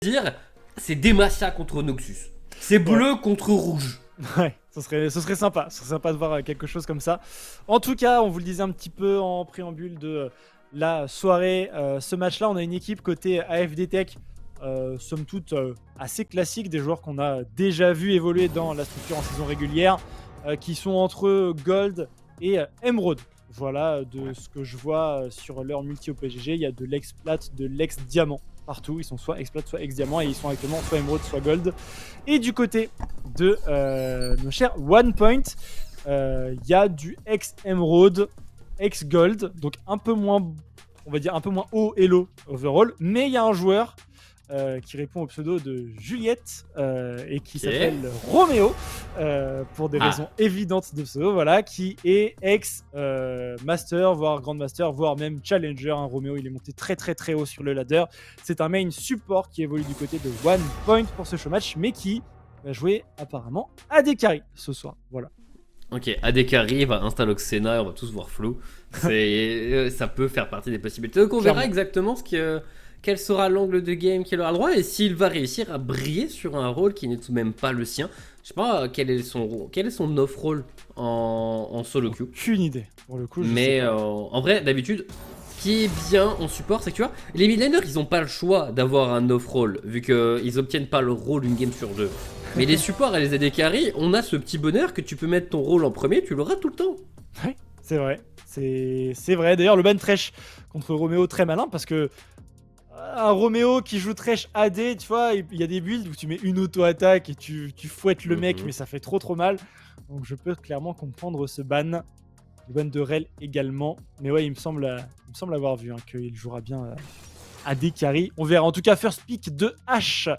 dire, c'est Demacia contre Noxus. C'est bleu contre rouge. Ouais, ce serait sympa. Ce serait sympa de voir quelque chose comme ça. En tout cas, on vous le disait un petit peu en préambule de la soirée. Ce match-là, on a une équipe côté AFD Tech, somme toute assez classique, des joueurs qu'on a déjà vu évoluer dans la structure en saison régulière, qui sont entre Gold et Emerald. Voilà, de ce que je vois sur leur multi au PGG, il y a de l'ex-plat, de l'ex-diamant partout. Ils sont soit ex-plat, soit ex-diamant, et ils sont actuellement soit Emerald, soit Gold. Et du côté de nos chers One Point, il y a du ex-Emerald, ex-Gold, donc un peu moins, on va dire un peu moins haut elo overall, mais il y a un joueur qui répond au pseudo de Juliette et qui s'appelle Roméo pour des raisons évidentes de pseudo, voilà, qui est ex-master, voire grandmaster, voire même challenger. Roméo, il est monté très très très haut sur le ladder. C'est un main support qui évolue du côté de One Point pour ce showmatch, mais qui va jouer apparemment AD Carry ce soir. Voilà. Ok, AD Carry va installer Oxena et on va tous voir flou. Ça peut faire partie des possibilités. Donc on verra exactement quel sera l'angle de game qu'il aura le droit et s'il va réussir à briller sur un rôle qui n'est tout de même pas le sien. Je sais pas quel est son off-rôle en solo queue. Aucune idée pour le coup. Mais en vrai, d'habitude, ce qui est bien en support, c'est que tu vois, les midlaners ils ont pas le choix d'avoir un off-rôle vu qu'ils obtiennent pas le rôle une game sur deux. Mais les supports et les AD carry, on a ce petit bonheur que tu peux mettre ton rôle en premier, tu l'auras tout le temps. Ouais, c'est vrai. C'est vrai. D'ailleurs, le ban Thresh contre Roméo, très malin parce que un Roméo qui joue Thresh AD, tu vois, il y a des builds où tu mets une auto-attaque et tu fouettes le mec, mais ça fait trop mal. Donc je peux clairement comprendre ce ban. Le ban de Rel également. Mais ouais, il me semble avoir vu qu'il jouera bien AD carry. On verra. En tout cas, first pick de H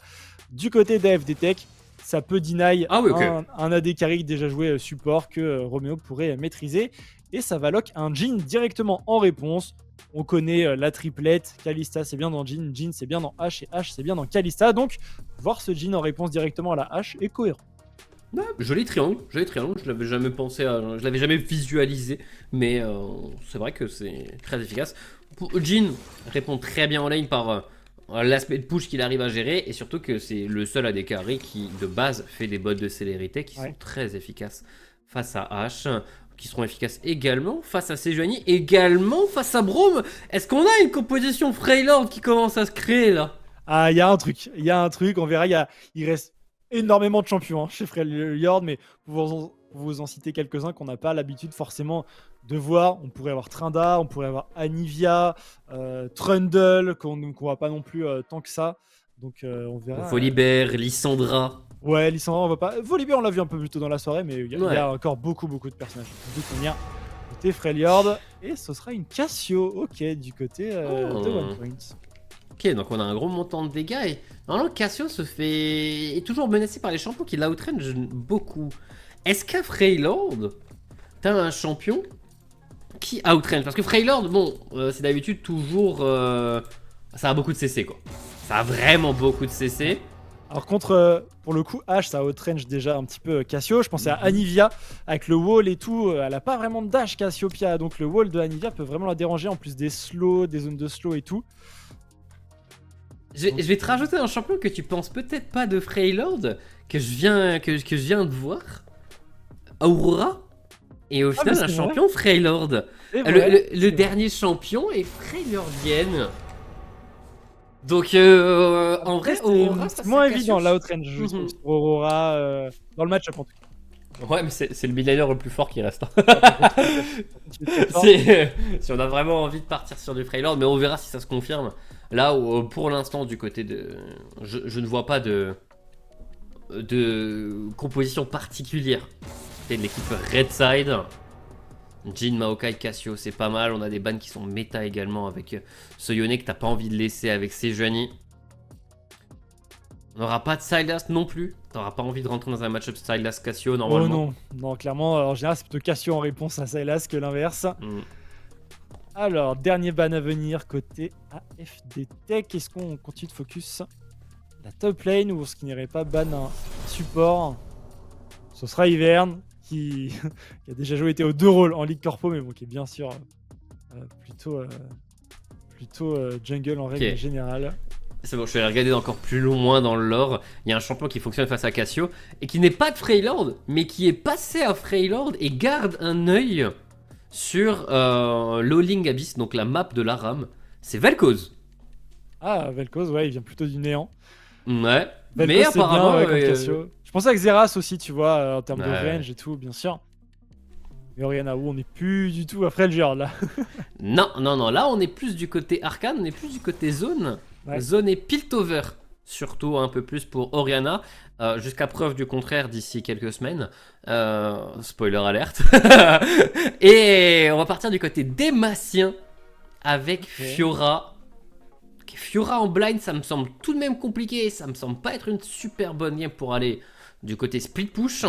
du côté d'AFD Tech. Ça peut deny un AD carry déjà joué support que Roméo pourrait maîtriser. Et ça va lock un Jhin directement en réponse. On connaît la triplette. Kalista, c'est bien dans Jhin. Jhin, c'est bien dans H. Et H, c'est bien dans Kalista. Donc, voir ce Jhin en réponse directement à la H est cohérent. Ouais, joli triangle, je l'avais jamais pensé je l'avais jamais visualisé, mais c'est vrai que c'est très efficace. Jhin répond très bien en lane par l'aspect de push qu'il arrive à gérer, et surtout que c'est le seul AD carry qui de base fait des bots de célérité qui sont très efficaces face à H, qui seront efficaces également face à Sejuani, également face à Braum. Est-ce qu'on a une composition Freylord qui commence à se créer là? Ah, il y a un truc, on verra, il reste énormément de champions chez Freljord, mais pour vous en citer quelques-uns qu'on n'a pas l'habitude forcément de voir. On pourrait avoir Trinda, on pourrait avoir Anivia, Trundle, qu'on voit pas non plus tant que ça. Donc on verra. Volibear, Lissandra. Ouais, Lissandra, on va pas. Volibear, on l'a vu un peu plus tôt dans la soirée, mais il y a encore beaucoup de personnages. Du coup, côté Freljord, et ce sera une Cassio, ok, du côté de One Point. Ok, donc on a un gros montant de dégâts et normalement Cassio est toujours menacé par les champions qui l'outrange beaucoup. Est-ce qu'à Freylord, t'as un champion qui outrange? Parce que Freylord, bon, c'est d'habitude toujours... ça a beaucoup de CC quoi. Ça a vraiment beaucoup de CC. Alors pour le coup, H, ça outrange déjà un petit peu Cassio. Je pensais à Anivia, avec le wall et tout. Elle a pas vraiment de dash Cassiopeia, donc le wall de Anivia peut vraiment la déranger, en plus des slows, des zones de slow et tout. Je vais te rajouter un champion que tu penses peut-être pas de Freylord, que je viens de voir. Aurora. Et au final, un champion Freylord. Le dernier champion est Freylordienne. Donc, en vrai, Aurora, c'est moins évident, l'outrange, je trouve, pour Aurora, dans le match-up en tout cas. Ouais, mais c'est le midlaner le plus fort qui reste. Si on a vraiment envie de partir sur du Freylord, mais on verra si ça se confirme. Là, pour l'instant, du côté de... Je ne vois pas de composition particulière. C'est de l'équipe Redside. Jhin, Maokai, Cassio, c'est pas mal. On a des bans qui sont méta également avec ce Yone que t'as pas envie de laisser avec Sejuani. On n'aura pas de Sylas non plus. T'auras pas envie de rentrer dans un match-up Sylas Cassio normalement. Oh non, clairement, en général c'est plutôt Cassio en réponse à Sylas que l'inverse. Alors, dernier ban à venir côté AFD Tech. Est-ce qu'on continue de focus la top lane ou ce qui n'irait pas ban un support? Ce sera Ivern qui a déjà joué au 2 rôles en Ligue Corpo, mais bon, qui est bien sûr plutôt jungle en règle générale. C'est bon, je vais aller regarder encore plus loin dans le lore. Il y a un champion qui fonctionne face à Cassio et qui n'est pas de Freylord, mais qui est passé à Freylord et garde un œil sur Lowling Abyss, donc la map de l'Aram. C'est Vel'Koz. Ah, Vel'Koz, ouais, il vient plutôt du néant. Ouais, mais Vel'Koz, c'est bien, apparemment. ouais, contre Cassio. Je pensais à Xerath aussi, tu vois, en termes de Ouais. range et tout, bien sûr. Mais Orianna, où on n'est plus du tout après le genre là. Non, non, non, là on est plus du côté arcane, on est plus du côté zone. Ouais. Zone et Piltover, surtout un peu plus pour Orianna, jusqu'à preuve du contraire d'ici quelques semaines. Spoiler alerte. Et on va partir du côté dématien avec Fiora. Ok, Fiora en blind, ça me semble tout de même compliqué, ça me semble pas être une super bonne game pour aller du côté split push.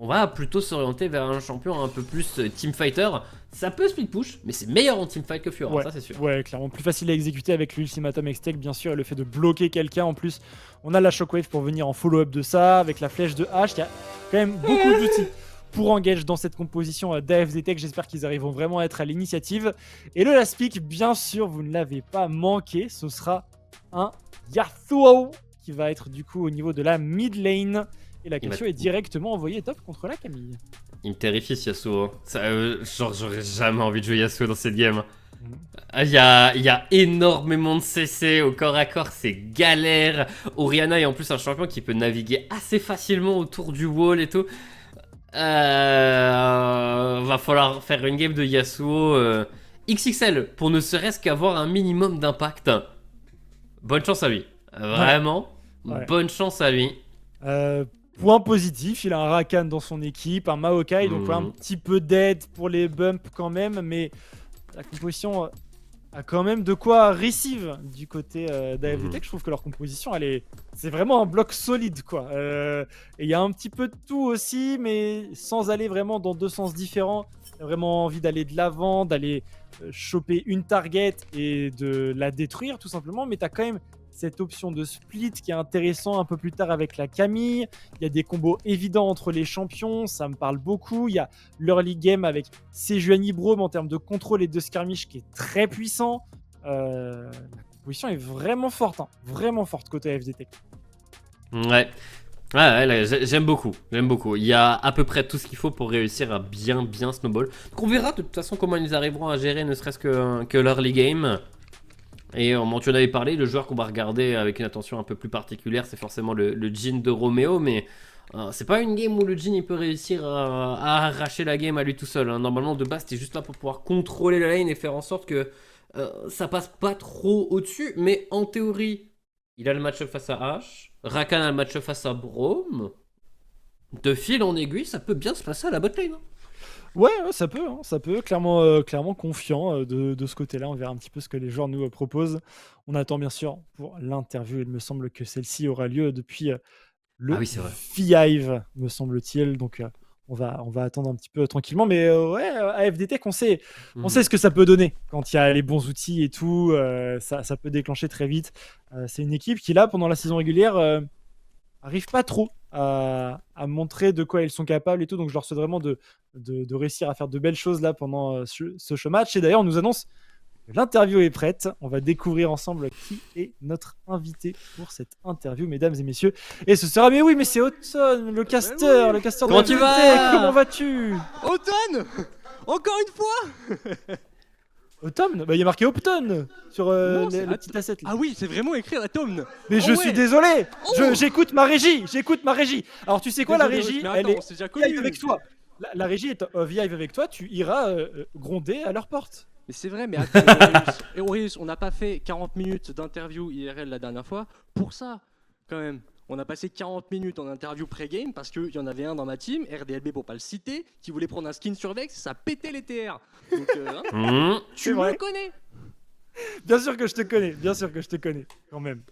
On va plutôt s'orienter vers un champion un peu plus teamfighter. Ça peut split push, mais c'est meilleur en teamfight que Fiora, Ouais, ça c'est sûr. ouais, clairement plus facile à exécuter avec l'ultimatum X-Tech bien sûr et le fait de bloquer quelqu'un en plus. On a la shockwave pour venir en follow-up de ça, avec la flèche de H, il y a quand même beaucoup d'outils pour engage dans cette composition d'AFD Tech. J'espère qu'ils arriveront vraiment à être à l'initiative. Et le last pick, bien sûr, vous ne l'avez pas manqué, ce sera un Yasuo qui va être du coup au niveau de la mid lane. Et la question est directement envoyée top contre la Camille. Il me terrifie ce Yasuo. Genre, j'aurais jamais envie de jouer Yasuo dans cette game. Il y a énormément de CC au corps à corps, c'est galère. Orianna est en plus un champion qui peut naviguer assez facilement autour du wall et tout. Va falloir faire une game de Yasuo XXL pour ne serait-ce qu'avoir un minimum d'impact. Bonne chance à lui. Vraiment, Ouais. bonne chance à lui. Point positif, il a un Rakan dans son équipe, un Maokai, donc un petit peu d'aide pour les bumps quand même, mais la composition a quand même de quoi receive du côté d'AFD Tech. Je trouve que leur composition, c'est vraiment un bloc solide, quoi. Et il y a un petit peu de tout aussi, mais sans aller vraiment dans deux sens différents. T'as vraiment envie d'aller de l'avant, d'aller choper une target et de la détruire tout simplement, mais t'as quand même cette option de split qui est intéressant un peu plus tard avec la Camille. Il y a des combos évidents entre les champions, ça me parle beaucoup. Il y a l'early game avec Sejuani Braum en termes de contrôle et de skirmish qui est très puissant. La composition est vraiment forte côté AFD Tech. Ouais. Ouais, là, j'aime beaucoup, j'aime beaucoup. Il y a à peu près tout ce qu'il faut pour réussir à bien snowball. Donc on verra de toute façon comment ils arriveront à gérer ne serait-ce que l'early game. Et tu en avais parlé, le joueur qu'on va regarder avec une attention un peu plus particulière, c'est forcément le Jhin de Roméo, mais c'est pas une game où le Jhin il peut réussir à arracher la game à lui tout seul. Hein. Normalement, de base, t'es juste là pour pouvoir contrôler la lane et faire en sorte que ça passe pas trop au-dessus, mais en théorie, il a le match-up face à H, Rakan a le match-up face à Braum. De fil en aiguille, ça peut bien se passer à la botlane. Hein. Ouais, ça peut. Clairement confiant de ce côté-là. On verra un petit peu ce que les joueurs nous proposent. On attend bien sûr pour l'interview. Il me semble que celle-ci aura lieu depuis le oui, c'est vrai. Five, me semble-t-il. Donc on va attendre un petit peu tranquillement. Mais ouais, AFD Tech, on sait ce que ça peut donner quand il y a les bons outils et tout. Ça peut déclencher très vite. C'est une équipe qui, là, pendant la saison régulière, arrive pas trop à montrer de quoi ils sont capables et tout. Donc je leur souhaite vraiment de réussir à faire de belles choses là pendant ce show match. Et d'ailleurs, on nous annonce que l'interview est prête. On va découvrir ensemble qui est notre invité pour cette interview, mesdames et messieurs. Et ce sera, mais oui, mais c'est Automne, le caster, le caster de Comment tu vas ? Comment vas-tu ? Automne, encore une fois. Automne ? Bah, il y a marqué Opton sur Non, le petit asset là. Ah oui, c'est vraiment écrit Automne. Mais je ouais. suis désolé, j'écoute ma régie, Alors tu sais quoi, Désolé, la régie, mais elle attends, est c'est déjà vive connu. avec toi. La régie est vive avec toi, tu iras gronder à leur porte. Mais c'est vrai, mais attends, Aureus, on n'a pas fait 40 minutes d'interview IRL la dernière fois. Pour ça, quand même, on a passé 40 minutes en interview pré-game parce qu'il y en avait un dans ma team, RDLB pour pas le citer, qui voulait prendre un skin sur Vex, ça pétait les TR. Donc, tu me connais. Bien sûr que je te connais, quand même.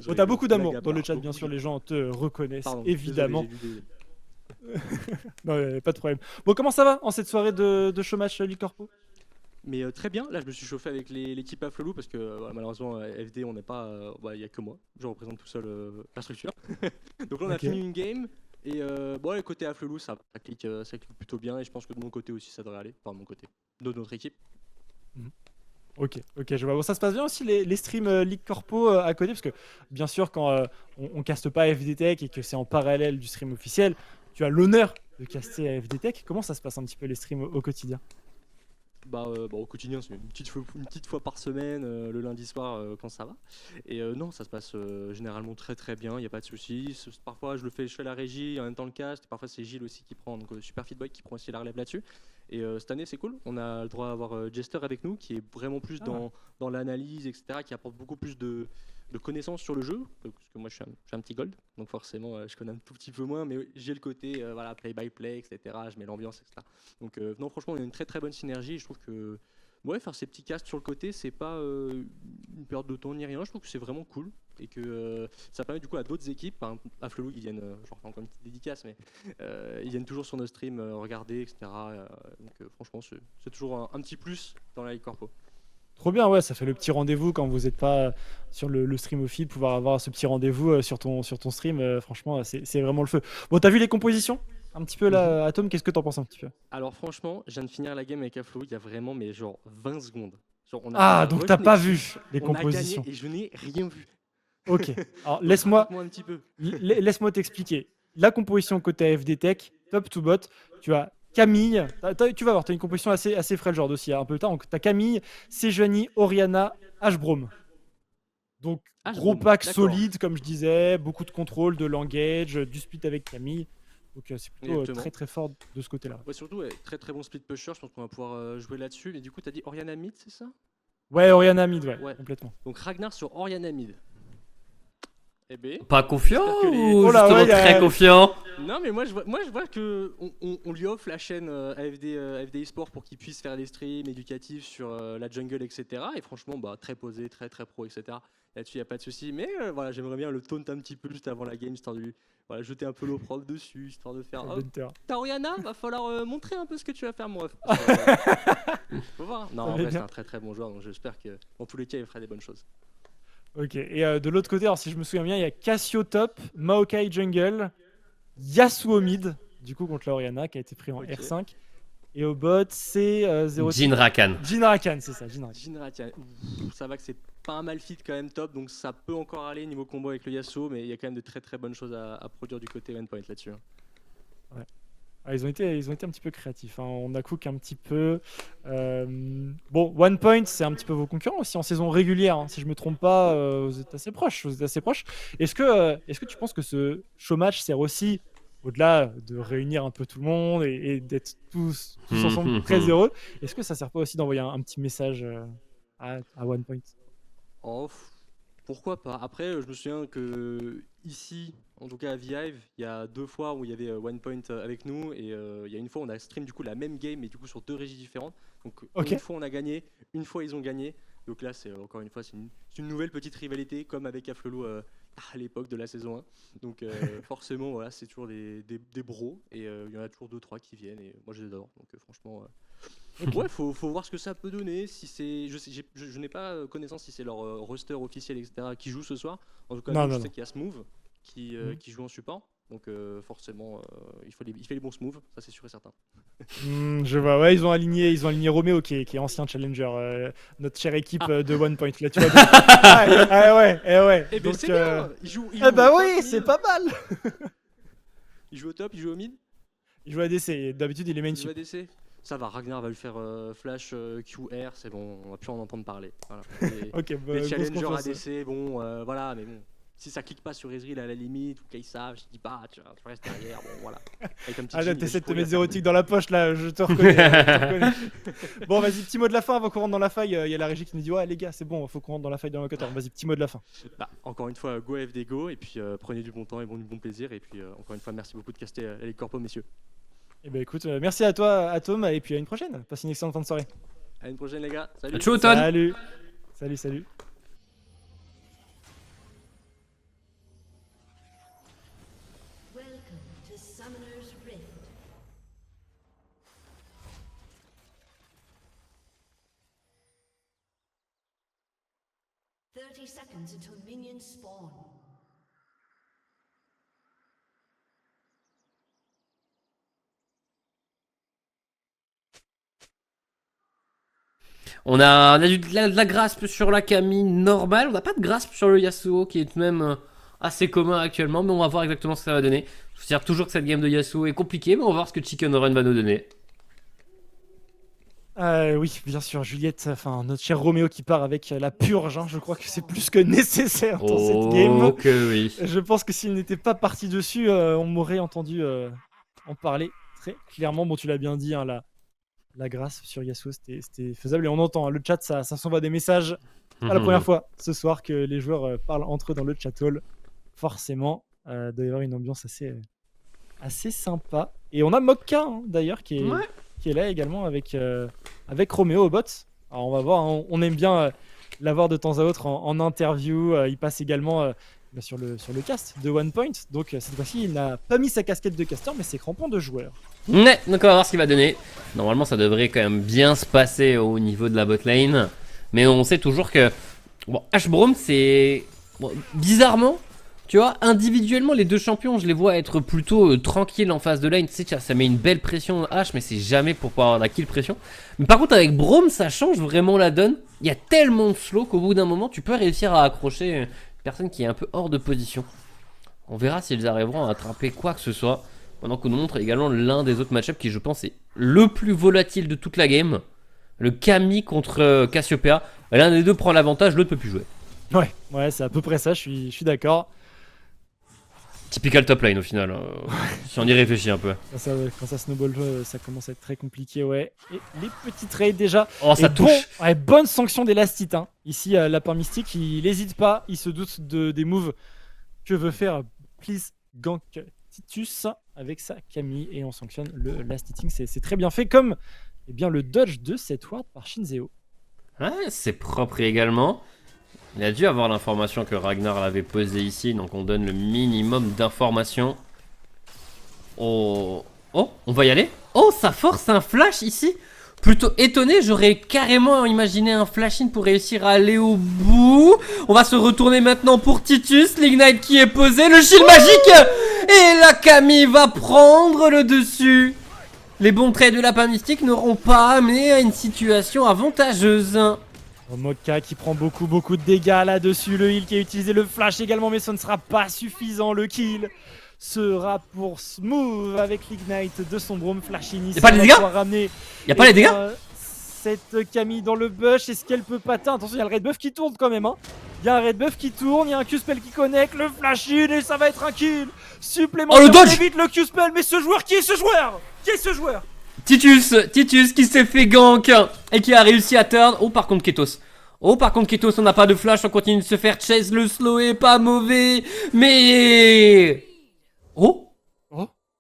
Bon, t'as beaucoup d'amour dans le chat, bien sûr, les gens te reconnaissent, évidemment. Désolé, Non, pas de problème. Bon, comment ça va en cette soirée de show match Ligue Corpo ? Mais très bien, là je me suis chauffé avec l'équipe à Flelou parce que malheureusement FD on n'est pas, il n'y a que moi, je représente tout seul la structure. Donc là on a fini une game et les côtés à Flelou ça clique plutôt bien et je pense que de mon côté aussi ça devrait aller, enfin de mon côté, de notre équipe. Ok, je vois. Bon, ça se passe bien aussi les streams League Corpo à côté, parce que bien sûr, quand on caste pas FDTech et que c'est en parallèle du stream officiel, tu as l'honneur de caster à FDTech. Comment ça se passe un petit peu les streams au quotidien? Au quotidien, c'est une petite fois par semaine, le lundi soir quand ça va. Et non, ça se passe généralement très très bien, il n'y a pas de souci. Parfois, je fais la régie, en même temps le cast. Et parfois, c'est Gilles aussi qui prend, donc Super Feedback qui prend aussi la relève là-dessus. Et cette année, c'est cool. On a le droit d'avoir Jester avec nous, qui est vraiment plus dans l'analyse, etc., qui apporte beaucoup plus de connaissances sur le jeu. Parce que moi, je suis un petit gold, donc forcément, je connais un tout petit peu moins, mais j'ai le côté voilà, play-by-play, etc. Je mets l'ambiance, etc. Donc non, franchement, il y a une très très bonne synergie. Je trouve que faire ces petits casts sur le côté, c'est pas une perte de temps ni rien. Je trouve que c'est vraiment cool et que ça permet du coup à d'autres équipes, par exemple, à Flelou, ils viennent, je leur fais encore une petite dédicace, mais ils viennent toujours sur nos streams regarder, etc. Donc franchement, c'est toujours un petit plus dans la Ligue Corpo. Trop bien, ouais, ça fait le petit rendez-vous quand vous n'êtes pas sur le stream au feed, pouvoir avoir ce petit rendez-vous sur ton stream, franchement, c'est vraiment le feu. Bon, t'as vu les compositions? Un petit peu là, Atom, qu'est-ce que t'en penses un petit peu? Alors franchement, je viens de finir la game avec Aflo, il y a vraiment mais genre 20 secondes. Genre on Ah, a donc rush t'as pas Nexus, vu les on a gagné compositions. et je n'ai rien vu. Ok, alors Donc, laisse-moi raconte-moi un petit peu. laisse-moi t'expliquer. La composition côté AFD Tech, top to bot, tu as Camille, tu vas voir, tu as une composition assez frêle genre dossier, un peu tard. Donc tu as Camille, Sejani, Oriana, Ashbrom. Donc gros Ashbrom, pack d'accord. solide, comme je disais, beaucoup de contrôle, de l'engage, du split avec Camille. Donc c'est plutôt Exactement. très très fort de ce côté-là. Ouais, surtout, ouais, très très bon split pusher, je pense qu'on va pouvoir jouer là-dessus. Mais du coup, t'as dit Oriana mid, c'est ça? Ouais, Oriana mid, ouais, Ouais. complètement. Donc Ragnar sur Oriana mid. Eh ben, Pas confiant j'espère que les- ou Oh là, justement ouais, très confiant? Non, mais moi je vois que on lui offre la chaîne AFD eSport pour qu'il puisse faire des streams éducatifs sur la jungle, etc. Et franchement, bah, très posé, très très pro, etc. Là-dessus, il n'y a pas de souci. Mais voilà, j'aimerais bien le taunt un petit peu juste avant la game, histoire de lui voilà, jeter un peu l'opprobre dessus, histoire de faire. Oh, Hunter. t'as Oriana, va falloir montrer un peu ce que tu vas faire, mon ref. Faut voir. Non, en va vrai, c'est bien. un très très bon joueur, donc j'espère que dans tous les cas, il fera des bonnes choses. Ok, et de l'autre côté, alors si je me souviens bien, il y a Cassio top, Maokai jungle, Yasuo mid, du coup contre la Oriana qui a été pris en Ok. R5. Et au bot, c'est 0. Jin Rakan. Jin Rakan, c'est ça, Jin Rakan. Jinra, tiens, ça va que c'est pas un mal fit quand même top, donc ça peut encore aller niveau combo avec le Yasuo, mais il y a quand même de très très bonnes choses à produire du côté Endpoint là-dessus. Hein. Ah, ils ont été un petit peu créatifs. Hein. On a cook un petit peu. Bon, One Point, c'est un petit peu vos concurrents aussi en saison régulière. Hein. Si je me trompe pas, vous êtes assez proches. Est-ce que tu penses que ce show match sert aussi, au-delà de réunir un peu tout le monde et d'être tous ensemble très heureux, est-ce que ça sert pas aussi d'envoyer un petit message à One Point? Oh, pourquoi pas. Après, je me souviens que ici, en tout cas à Vive, il y a 2 fois où il y avait One Point avec nous, et il y a une fois on a stream du coup la même game, mais du coup sur 2 régies différentes. Donc Ok. une fois on a gagné, une fois ils ont gagné. Donc là, c'est encore une fois, c'est une nouvelle petite rivalité comme avec Aflelou à l'époque de la saison 1. Donc forcément, voilà, c'est toujours des bros, et il y en a toujours 2-3 qui viennent, et moi je les adore. Donc franchement, ouais, faut voir ce que ça peut donner. Si c'est, je n'ai pas connaissance si c'est leur roster officiel, etc., qui joue ce soir. En tout cas, Non, nous, je non, sais non. qu'il y a Smooth qui joue en support. Donc forcément, il fait les bons Smooth, ça c'est sûr et certain. Je vois, ouais, ils ont aligné Roméo qui est ancien challenger, notre chère équipe de One Point. Là, tu vois. Ouais. Eh ben Donc, c'est bien. Il joue eh bah au oui, top, c'est mid. pas mal. Il joue au top, il joue au mid, Il joue ADC, et d'habitude il est main il joue sup. ADC. Ça va, Ragnar va lui faire flash QR, c'est bon, on va plus en entendre parler. Voilà. Et Ok, bah, les grosse challengers confiance. ADC, bon, voilà, mais bon. Si ça clique pas sur Ezreal à la limite, ou Kai'Sa, je dis pas, tu restes derrière, bon voilà. Avec un petit Ah là, Jhin, il a t'essaies juste de te pour lui mettre faire- zérotique dans la poche là, je te reconnais. Je te reconnais. Bon, vas-y, petit mot de la fin avant qu'on rentre dans la faille. Il y a la régie qui nous dit ouais les gars, c'est bon, faut qu'on rentre dans la faille de l'invocateur. Vas-y, petit mot de la fin. Bah, encore une fois, go FD go, et puis prenez du bon temps et du bon plaisir, et puis encore une fois, merci beaucoup de caster la Ligue Corpo, messieurs. Et bah écoute, merci à toi, Atom, et puis à une prochaine. Passe une excellente fin de soirée. À une prochaine, les gars. Salut. Ciao, Ton. Salut. Welcome to Summoner's Rift. Thirty seconds until minions spawn. On a de la grasp sur la Camille normale. On n'a pas de grasp sur le Yasuo qui est tout de même assez commun actuellement. Mais on va voir exactement ce que ça va donner. Je veux dire toujours que cette game de Yasuo est compliquée. Mais on va voir ce que Chicken Run va nous donner. Oui, bien sûr, Juliette, enfin notre cher Roméo qui part avec la purge, hein, je crois que c'est plus que nécessaire dans cette game. Oh que oui. Je pense que s'il n'était pas parti dessus, on m'aurait entendu en parler très clairement. Bon, tu l'as bien dit, hein, la grâce sur Yasuo, c'était faisable. Et on entend, hein, le chat, ça s'envoie des messages. Pas la première fois ce soir que les joueurs parlent entre eux dans le chat hall. Forcément, doit y avoir une ambiance assez sympa. Et on a Mokka, hein, d'ailleurs, qui est là également avec Roméo au bot. Alors on va voir, hein, on aime bien l'avoir de temps à autre en interview. Il passe également sur le cast de One Point. Donc cette fois-ci, il n'a pas mis sa casquette de caster, mais ses crampons de joueur. Ouais, donc on va voir ce qu'il va donner. Normalement, ça devrait quand même bien se passer au niveau de la bot lane. Mais on sait toujours que... Bon, Ashbrom, c'est... Bon, bizarrement... Tu vois, individuellement, les deux champions, je les vois être plutôt tranquilles en phase de lane. Tu sais, ça met une belle pression H, mais c'est jamais pour pouvoir avoir la kill pression. Mais par contre, avec Braum, ça change vraiment la donne. Il y a tellement de slow qu'au bout d'un moment, tu peux réussir à accrocher une personne qui est un peu hors de position. On verra s'ils arriveront à attraper quoi que ce soit. Pendant qu'on nous montre également l'un des autres match-ups qui, je pense, est le plus volatile de toute la game. Le Camille contre Cassiopeia. L'un des deux prend l'avantage, l'autre peut plus jouer. Ouais, c'est à peu près ça, je suis d'accord. Typical top lane au final, si on y réfléchit un peu. Quand ça snowball, ça commence à être très compliqué, ouais. Et les petits trades déjà. Oh, ça touche. Bonne sanction d'Elastite. Hein. Ici, Lapin Mystique, il n'hésite pas, il se doute des moves que veut faire Please Gank Titus avec sa Camille. Et on sanctionne le last hitting, c'est très bien fait. Comme le dodge de cette ward par Shinzeo. Ouais, c'est propre également. Il a dû avoir l'information que Ragnar l'avait posée ici, donc on donne le minimum d'informations. Oh, on va y aller. Oh, ça force un flash ici. Plutôt étonné, j'aurais carrément imaginé un flash in pour réussir à aller au bout. On va se retourner maintenant pour Titus, l'ignite qui est posé, le shield magique. Et la Camille va prendre le dessus. Les bons traits de Lapin Mystique n'auront pas amené à une situation avantageuse. Mokka qui prend beaucoup de dégâts là-dessus. Le heal qui a utilisé le flash également, mais ce ne sera pas suffisant. Le kill sera pour Smooth avec l'ignite de son Braum flash in. Y'a pas les dégâts? Y'a pas les dégâts? Cette Camille dans le bush, est-ce qu'elle peut patin? Attention, il y a le red buff qui tourne quand même. Il y a un red buff qui tourne, il y a un Q-spell qui connecte, le flash in et ça va être un kill supplémentaire. Oh, le dodge! Évite le Q-spell, mais ce joueur, qui est ce joueur? Qui est ce joueur? Titus qui s'est fait gank et qui a réussi à turn. Oh, par contre Ketos. On n'a pas de flash, on continue de se faire chase. Le slow est pas mauvais, mais...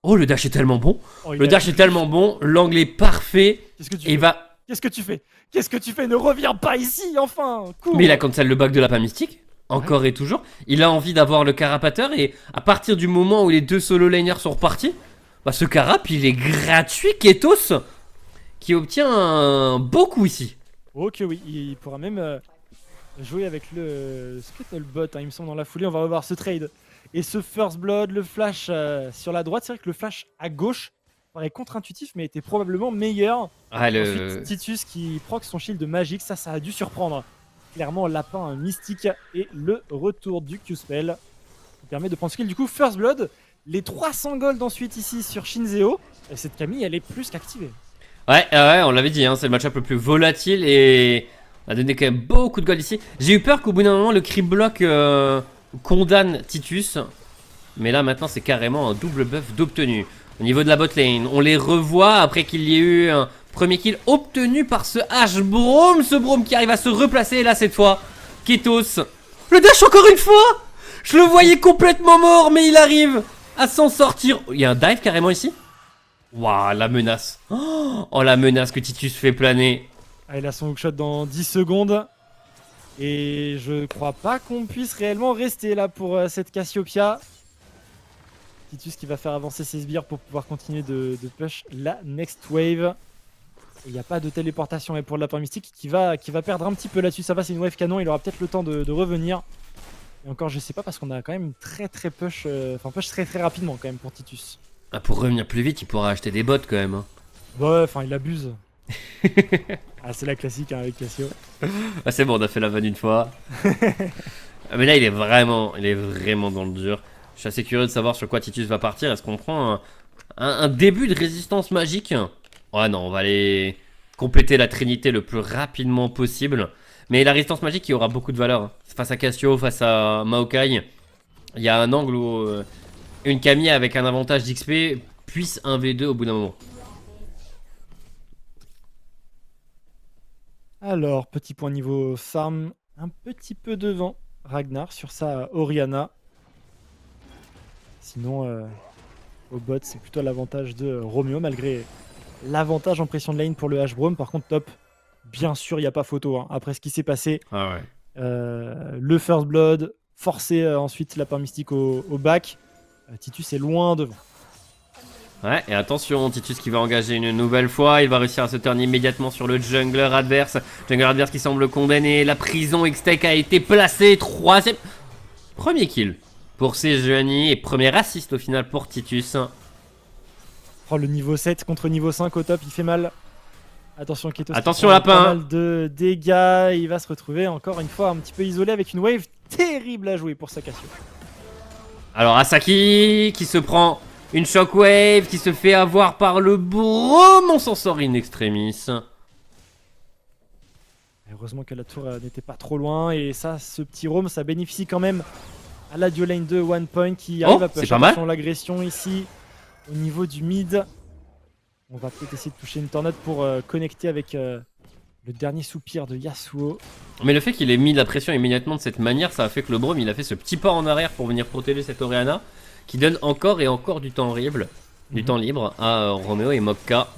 Oh, le dash est tellement bon. Le dash est tellement bon, l'angle est parfait. Qu'est-ce que tu et fais? Qu'est-ce que tu fais? Ne reviens pas ici, enfin. Cours. Mais il a cancel le back de Lapin Mystique. Encore et toujours. Il a envie d'avoir le carapateur. Et à partir du moment où les deux solo laners sont repartis, bah ce carap il est gratuit. Ketos qui obtient un beau coup ici. Ok, oui, il pourra même jouer avec le Scuttlebot, hein, il me semble, dans la foulée. On va revoir ce trade et ce first blood, le flash sur la droite. C'est vrai que le flash à gauche paraît contre-intuitif, mais était probablement meilleur. Ensuite, Titus qui proc son shield magique, ça a dû surprendre clairement Lapin Mystique. Et le retour du Q-spell permet de prendre ce kill. Du coup, first blood, les 300 gold ensuite ici sur Shinzeo. Et cette Camille, elle est plus qu'activée. Ouais, on l'avait dit, hein, c'est le match-up le plus volatile et on a donné quand même beaucoup de gold ici. J'ai eu peur qu'au bout d'un moment le creep block condamne Titus. Mais là maintenant c'est carrément un double buff d'obtenu. Au niveau de la bot lane, on les revoit après qu'il y ait eu un premier kill obtenu par ce H-Braum. Ce Braum qui arrive à se replacer et là cette fois, Ketos. Le dash encore une fois. Je le voyais complètement mort mais il arrive à s'en sortir. Il y a un dive carrément ici. Waouh, la menace. Oh, la menace que Titus fait planer. Ah, il a son hookshot dans 10 secondes. Et je crois pas qu'on puisse réellement rester là pour cette Cassiopeia. Titus qui va faire avancer ses sbires pour pouvoir continuer de push la next wave. Il n'y a pas de téléportation et pour le Lapin Mystique qui va perdre un petit peu là-dessus. Ça va, c'est une wave canon, il aura peut-être le temps de revenir. Et encore, je sais pas parce qu'on a quand même très push, push très rapidement quand même pour Titus. Ah, pour revenir plus vite, il pourra acheter des bots quand même. Hein. Ouais, enfin il abuse. Ah, c'est la classique hein, avec Cassio. Ah, c'est bon, on a fait la vanne une fois. Ah, mais là, il est vraiment dans le dur. Je suis assez curieux de savoir sur quoi Titus va partir. Est-ce qu'on prend un début de résistance magique? Ouais, non, on va aller compléter la trinité le plus rapidement possible. Mais la résistance magique, il y aura beaucoup de valeur. Hein. Face à Cassio, face à Maokai, il y a un angle où une Camille avec un avantage d'XP puisse 1v2 au bout d'un moment. Alors, petit point niveau farm, un petit peu devant Ragnar sur sa Oriana. Sinon, au bot, c'est plutôt l'avantage de Roméo, malgré l'avantage en pression de lane pour le H-Braum. Par contre, top, bien sûr, il n'y a pas photo. Hein. Après ce qui s'est passé, Ah ouais. le First Blood, forcer ensuite la part mystique au back. Titus est loin devant. Ouais, et attention, Titus qui va engager une nouvelle fois, il va réussir à se turn immédiatement sur le jungler adverse. Jungler adverse qui semble condamné, la prison X-Tech a été placée, troisième... Premier kill pour Sejuani et premier assist au final pour Titus. Oh, le niveau 7 contre niveau 5 au top, il fait mal. Attention Ketos. Attention, qui prend lapin. pas mal de dégâts, il va se retrouver encore une fois un petit peu isolé avec une wave terrible à jouer pour sa Cassio. Alors Asaki qui se prend une shockwave, qui se fait avoir par le Braum, on s'en sort in extremis. Heureusement que la tour n'était pas trop loin et ça, ce petit roam, ça bénéficie quand même à la duo lane de One Point qui arrive à c'est push. pas mal. Attention l'agression ici au niveau du mid. On va peut-être essayer de toucher une tornade pour connecter avec le dernier soupir de Yasuo. Mais le fait qu'il ait mis la pression immédiatement de cette manière, ça a fait que le Braum il a fait ce petit pas en arrière pour venir protéger cette Oriana, qui donne encore et encore du temps libre à Roméo et Mokka,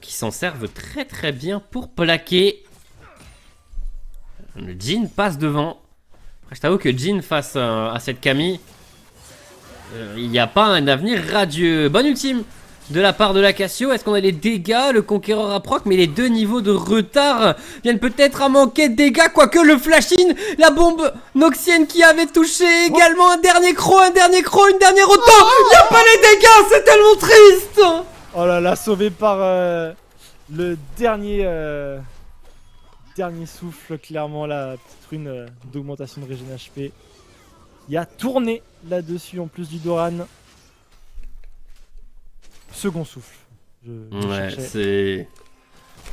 qui s'en servent très très bien pour plaquer. Le Jhin passe devant. Après, je t'avoue que Jhin face à cette Camille, il n'y a pas un avenir radieux. Bonne ultime de la part de la Cassio. Est-ce qu'on a les dégâts? Le conquéreur à proc, mais les deux niveaux de retard viennent peut-être à manquer de dégâts. Quoique le flash-in, la bombe noxienne qui avait touché également un dernier croc, une dernière auto. Il n'y a pas les dégâts, c'est tellement triste. Oh là là, sauvé par le dernier souffle, clairement la petite rune d'augmentation de régène HP. Il a tourné là-dessus en plus du Doran. Second souffle. Je Ouais, cherchais. c'est...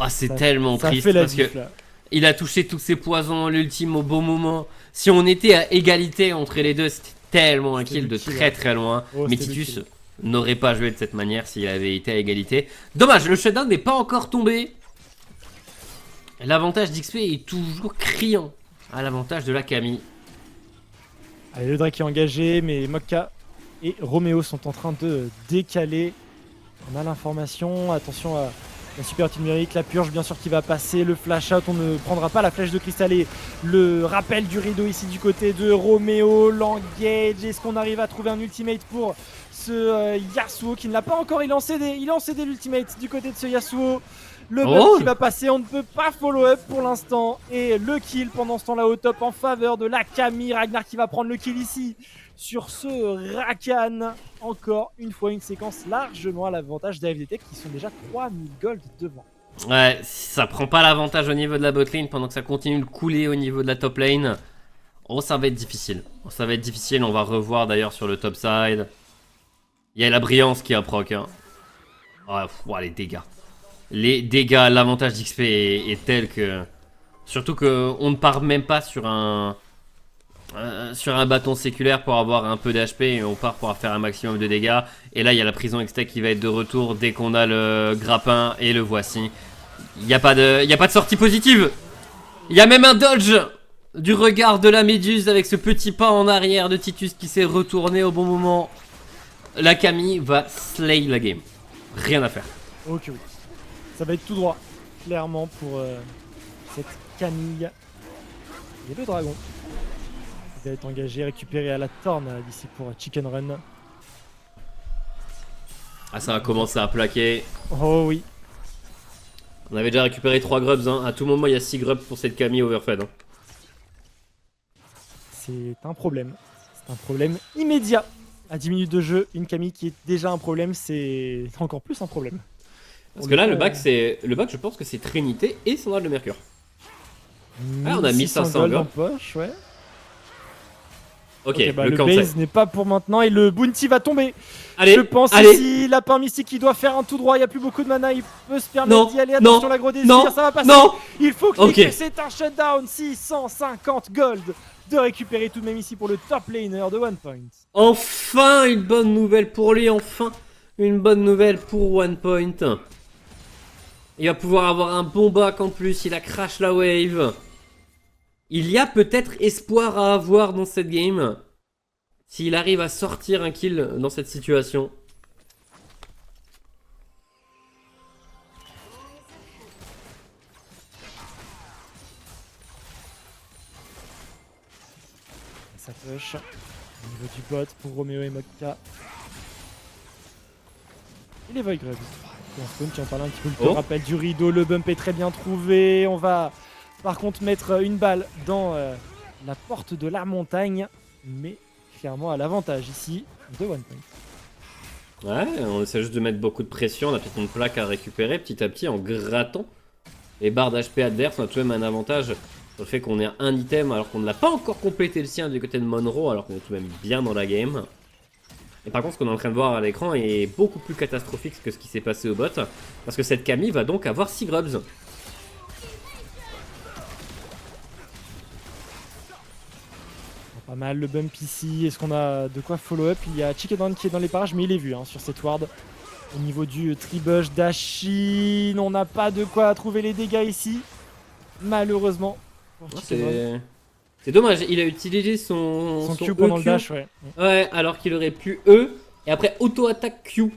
Ah, c'est Ça- tellement Ça triste fait la parce que diff, là. il a touché tous ses poisons, l'ultime au bon moment. Si on était à égalité entre les deux, c'était tellement un C'était kill le de kill, très ouais. très loin. Oh, Mais c'était le Titus kill. n'aurait pas joué de cette manière s'il avait été à égalité. Dommage, le shutdown n'est pas encore tombé. L'avantage d'XP est toujours criant à l'avantage de la Camille. Allez, le Drake est engagé, mais Mokka et Roméo sont en train de décaler. On a l'information, attention à la supériorité numérique, la purge bien sûr qui va passer, le flash out, on ne prendra pas la flèche de cristal et le rappel du rideau ici du côté de Roméo, l'engage, est-ce qu'on arrive à trouver un ultimate pour ce Yasuo qui ne l'a pas encore, il lance des l'ultimate du côté de ce Yasuo. Le bug Oh. qui va passer, on ne peut pas follow up pour l'instant. Et le kill pendant ce temps-là au top en faveur de la Camille. Ragnar qui va prendre le kill ici sur ce Rakan. Encore une fois une séquence largement à l'avantage d'AFDT qui sont déjà 3000 gold devant. Ouais, si ça prend pas l'avantage au niveau de la botlane pendant que ça continue de couler au niveau de la top lane. Oh, ça va être difficile. Oh, ça va être difficile, on va revoir d'ailleurs sur le top side. Il y a la brillance qui a proc. Hein. Ouais, les dégâts. Les dégâts, l'avantage d'XP est tel que... Surtout qu'on ne part même pas sur un bâton séculaire pour avoir un peu d'HP et on part pour faire un maximum de dégâts. Et là, il y a la prison X-Tech qui va être de retour dès qu'on a le grappin et le voici. Il n'y a pas de sortie positive. Il y a même un dodge du regard de la méduse avec ce petit pas en arrière de Titus qui s'est retourné au bon moment. La Camille va slay la game. Rien à faire. Ok, oui. Ça va être tout droit, clairement, pour cette Camille. Et le dragon qui va être engagé, récupéré à la torne d'ici pour Chicken Run. Ah, ça va commencer à plaquer. Oh oui. On avait déjà récupéré 3 grubs. Hein. À tout moment, il y a 6 grubs pour cette Camille overfed. Hein. C'est un problème. C'est un problème immédiat. À 10 minutes de jeu, une Camille qui est déjà un problème, c'est encore plus un problème. Parce que là, le bac, je pense que c'est Trinité et Sandral de Mercure. Ah, on a 1500 gold gold. en poche, ouais. Ok, Bah, le le cancel. base n'est pas pour maintenant et le bounty va tomber. Allez, Je pense allez. ici, lapin mystique qui doit faire un tout droit, il n'y a plus beaucoup de mana, il peut se permettre Non, d'y aller. non, Attention, l'agro désir, non, ça va passer. non. Il faut Ok. cliquer, c'est un shutdown. 650 gold de récupérer tout de même ici pour le top laner de One Point. Enfin une bonne nouvelle pour lui, enfin une bonne nouvelle pour One Point. Il va pouvoir avoir un bon back en plus, il a crash la wave. Il y a peut-être espoir à avoir dans cette game. S'il arrive à sortir un kill dans cette situation. Ça push. Au niveau du bot pour Roméo et Mokka. Et les Void Grubs. Spawn qui en parle un petit peu, le Oh. rappel du rideau, le bump est très bien trouvé. On va par contre mettre une balle dans la porte de la montagne. Mais clairement à l'avantage ici de One Point. Ouais, on essaie juste de mettre beaucoup de pression, on a peut-être une plaque à récupérer petit à petit en grattant les barres d'HP adverses. On a tout de même un avantage sur le fait qu'on ait un item alors qu'on ne l'a pas encore complété le sien du côté de Monroe, alors qu'on est tout de même bien dans la game. Et par contre, ce qu'on est en train de voir à l'écran est beaucoup plus catastrophique que ce qui s'est passé au bot, parce que cette Camille va donc avoir 6 grubs. Pas mal le bump ici. Est-ce qu'on a de quoi follow up? Il y a Chicken qui est dans les parages, mais il est vu sur cette ward. Au niveau du tribush d'Ashin, on n'a pas de quoi trouver les dégâts ici. Malheureusement. pour Chicken Run. C'est dommage, il a utilisé son Q pendant le EQ. dash, ouais. Ouais, alors qu'il aurait pu E, et après auto-attaque Q,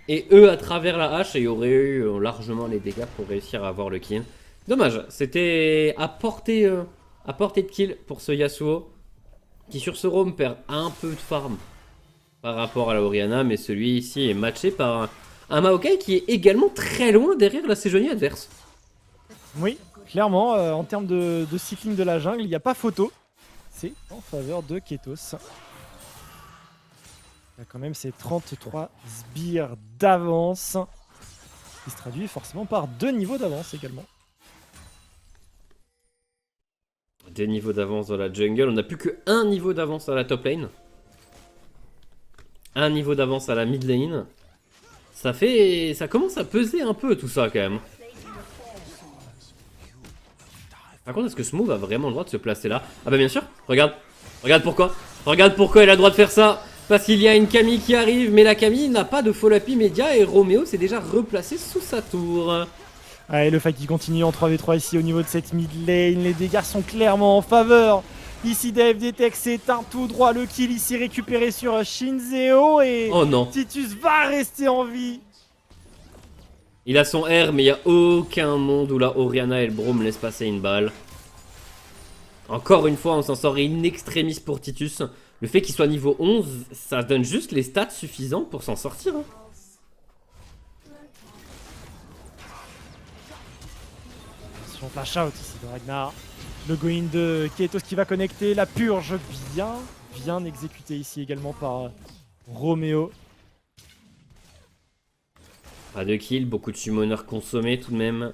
et E à travers la hache, et il aurait eu largement les dégâts pour réussir à avoir le kill. Dommage, c'était à portée de kill pour ce Yasuo, qui sur ce roam perd un peu de farm par rapport à la Orianna, mais celui ici est matché par un Maokai qui est également très loin derrière la Séjonie adverse. Oui, clairement, en termes de cycling de la jungle, il n'y a pas photo. C'est en faveur de Ketos. Il y a quand même ces 33 sbires d'avance, qui se traduit forcément par 2 niveaux d'avance également. Des niveaux d'avance dans la jungle, on n'a plus que un niveau d'avance à la top lane. Un niveau d'avance à la mid lane. Ça commence à peser un peu tout ça quand même. Par contre, est-ce que Smooth a vraiment le droit de se placer là? Ah bah bien sûr, regarde pourquoi. Regarde pourquoi elle a le droit de faire ça. Parce qu'il y a une Camille qui arrive, mais la Camille n'a pas de follow-up immédiat et Roméo s'est déjà replacé sous sa tour. Allez, le fight qui continue en 3v3 ici au niveau de cette mid lane. Les dégâts sont clairement en faveur. Ici, d'AFD Tech, c'est un tout droit. Le kill ici récupéré sur Shinzeo et Oh non. Titus va rester en vie. Il a son R, mais il n'y a aucun monde où la Orianna et le Braum laissent passer une balle. Encore une fois, on s'en sort in extremis pour Titus. Le fait qu'il soit niveau 11, ça donne juste les stats suffisants pour s'en sortir. Hein. Attention, flash out ici de Ragnar. Le go-in de Ketos qui va connecter. La purge bien exécutée ici également par Roméo. Pas de kill, beaucoup de summoners consommés tout de même.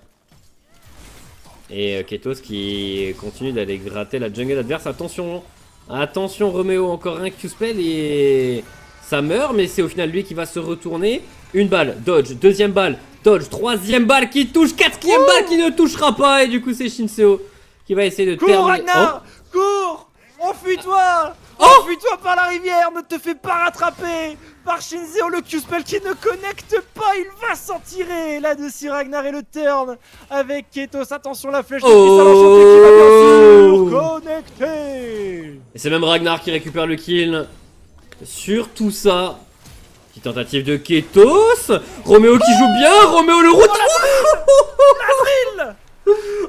Et Ketos qui continue d'aller gratter la jungle adverse. Attention, attention Roméo, encore un Q-spell et ça meurt, mais c'est au final lui qui va se retourner. Une balle, dodge, deuxième balle, dodge, troisième balle qui touche, quatrième balle qui ne touchera pas. Et du coup c'est Shinzeo qui va essayer de Cours terminer. Ragnar, cours, enfuis-toi. Oh Enfuis-toi par la rivière, ne te fais pas rattraper par Shinzeo, le Q-spell qui ne connecte pas, il va s'en tirer là-dessus Ragnar et le turn avec Ketos. Attention la flèche de cristal enchantée qui va bien sûr connecter. Et c'est même Ragnar qui récupère le kill. Sur tout ça, petite tentative de Ketos. Roméo qui joue bien, Roméo le route.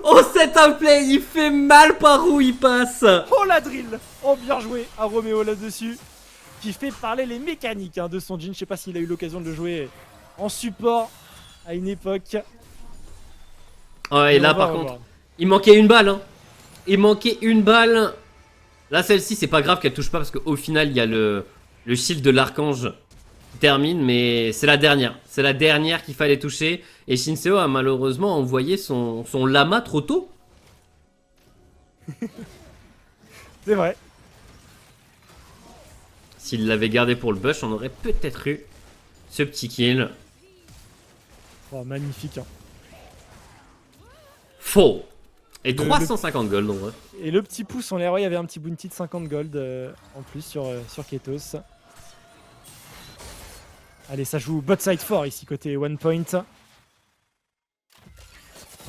Oh cet play, il fait mal par où il passe. Oh la drill. Oh bien joué à Roméo là-dessus, qui fait parler les mécaniques de son Jhin. Je sais pas s'il a eu l'occasion de le jouer en support à une époque. Ouais, et là on va par revoir. contre, il manquait une balle. Hein. Il manquait une balle. Là celle-ci c'est pas grave qu'elle touche pas parce qu'au final il y a le shield de l'archange termine, mais c'est la dernière. C'est la dernière qu'il fallait toucher. Et Shinseo a malheureusement envoyé son lama trop tôt. C'est vrai. S'il l'avait gardé pour le bush, on aurait peut-être eu ce petit kill. Oh, magnifique. Hein. Faux. Et Le- 350 gold en vrai. Et le petit pouce en l'air, ouais, il y avait un petit bounty de 50 gold en plus sur Ketos. Allez, ça joue bot side fort ici côté one point.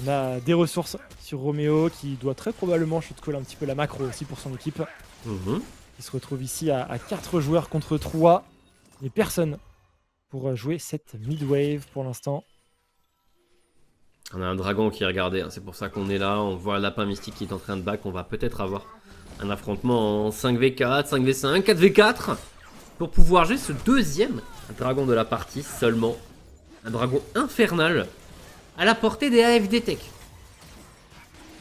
On a des ressources sur Roméo qui doit très probablement shoot call un petit peu la macro aussi pour son équipe. Mhm. Il se retrouve ici à 4 joueurs contre 3. Et personne pour jouer cette mid wave pour l'instant. On a un dragon qui est regardé, hein, c'est pour ça qu'on est là. On voit un lapin mystique qui est en train de back. On va peut-être avoir un affrontement en 5v4, 5v5, 4v4 pour pouvoir jouer ce deuxième dragon de la partie seulement. Un dragon infernal à la portée des AFD Tech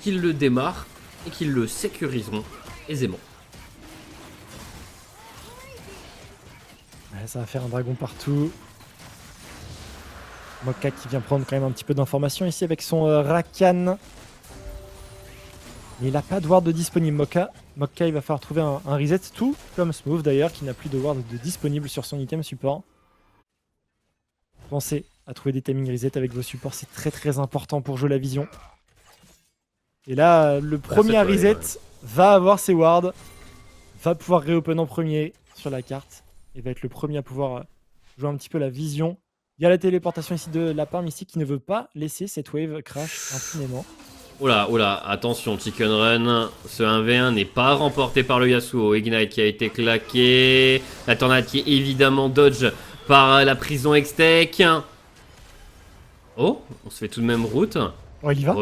qu'ils le démarrent et qu'ils le sécuriseront aisément. Ouais, ça va faire un dragon partout. Mokka qui vient prendre quand même un petit peu d'informations ici avec son Rakan. Mais il n'a pas de ward de disponible, Mokka. Mokka, il va falloir trouver un reset, tout comme Smooth d'ailleurs, qui n'a plus de ward de disponible sur son item support. Pensez à trouver des timing reset avec vos supports, c'est très très important pour jouer la vision. Et là, le premier c'est reset vrai, va avoir ses wards, va pouvoir réopen en premier sur la carte, et va être le premier à pouvoir jouer un petit peu la vision. Il y a la téléportation ici de Lapin Mystique qui ne veut pas laisser cette wave crash impunément. Oula, oula, attention, Chicken Run. Ce 1v1 n'est pas remporté par le Yasuo. Ignite qui a été claqué. La tornade qui est évidemment dodge par la prison Hextech. Oh, on se fait tout de même route. Oh, il y va.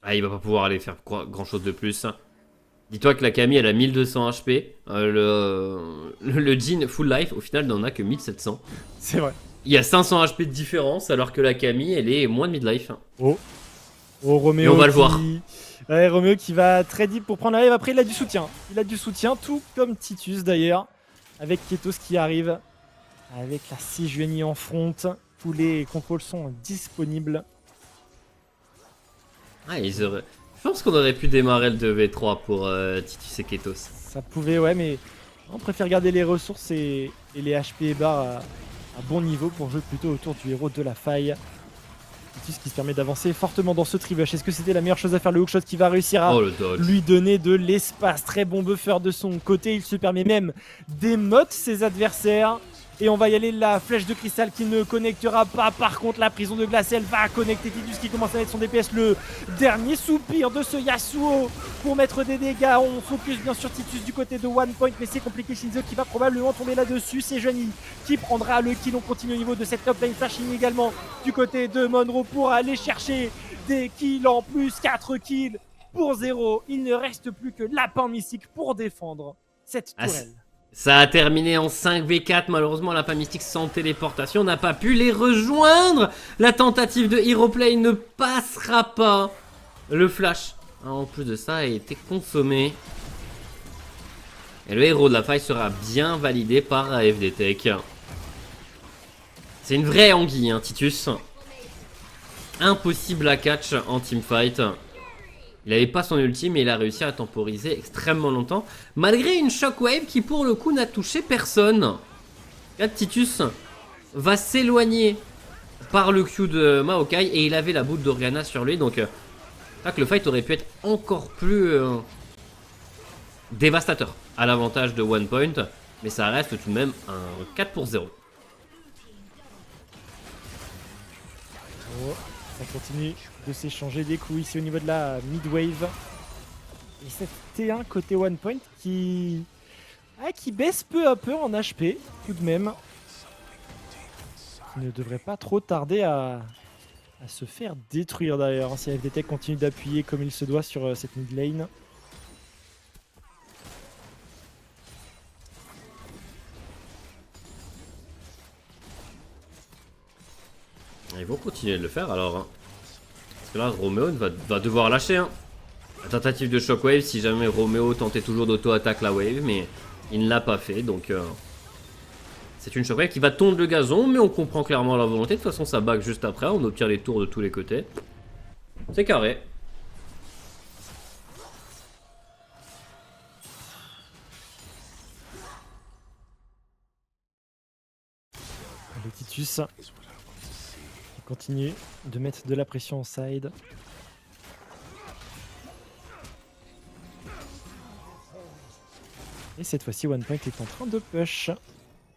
Ah, il va pas pouvoir aller faire grand chose de plus. Dis-toi que la Camille elle a 1200 HP. Le Jhin full life au final n'en a que 1700. C'est vrai. Il y a 500 HP de différence alors que la Camille elle est moins de mid-life. Oh, Roméo. Et on va le voir. Ouais, Roméo qui va très deep pour prendre la wave. Après, il a du soutien. Il a du soutien, tout comme Titus d'ailleurs. Avec Ketos qui arrive. Avec la Sejuani en front. Tous les contrôles sont disponibles. Ah, ils auraient... Je pense qu'on aurait pu démarrer le 2v3 pour Titus et Ketos. Ça pouvait, ouais, mais on préfère garder les ressources et les HP et barres à bon niveau pour jouer plutôt autour du héros de la faille. Titus qui se permet d'avancer fortement dans ce tribush. Est-ce que c'était la meilleure chose à faire? Le hookshot qui va réussir à Oh le dodge. lui donner de l'espace. Très bon buffer de son côté. Il se permet même d'émote ses adversaires. Et on va y aller, la flèche de cristal qui ne connectera pas. Par contre, la prison de glace, elle va connecter Titus qui commence à mettre son DPS. Le dernier soupir de ce Yasuo pour mettre des dégâts. On focus bien sur Titus du côté de One Point, mais c'est compliqué. Shinzo qui va probablement tomber là-dessus. C'est Johnny qui prendra le kill. On continue au niveau de cette top lane. Flashing également du côté de Monroe pour aller chercher des kills en plus. 4 kills pour 0. Il ne reste plus que Lapin Mystique pour défendre cette Ah, tourelle. Ça a terminé en 5v4, malheureusement Lapin Mystique sans téléportation n'a pas pu les rejoindre. La tentative de Hero Play ne passera pas. Le flash, en plus de ça, a été consommé. Et le héros de la faille sera bien validé par AFD Tech. C'est une vraie anguille, hein, Titus. Impossible à catch en teamfight. Il n'avait pas son ulti, mais il a réussi à temporiser extrêmement longtemps, malgré une shockwave qui pour le coup n'a touché personne. Là, Titus va s'éloigner par le Q de Maokai et il avait la boule d'Organa sur lui, donc là que le fight aurait pu être encore plus dévastateur à l'avantage de One Point, mais ça reste tout de même un 4 pour 0. Oh, ça continue de s'échanger des coups ici au niveau de la mid-wave. Et cette T1 côté One Point qui baisse peu à peu en HP tout de même. Qui ne devrait pas trop tarder à se faire détruire d'ailleurs, hein, si AFD Tech continue d'appuyer comme il se doit sur cette mid lane. Ils vont continuer de le faire alors. Hein. Parce que là, Roméo va devoir lâcher. Hein. La tentative de shockwave, si jamais Roméo tentait toujours d'auto-attaque la wave, mais il ne l'a pas fait. Donc C'est une Shockwave qui va tondre le gazon, mais on comprend clairement la volonté. De toute façon, ça back juste après. On obtient les tours de tous les côtés. C'est carré. Le Titus qui continue de mettre de la pression en side. Et cette fois-ci, OnePoint est en train de push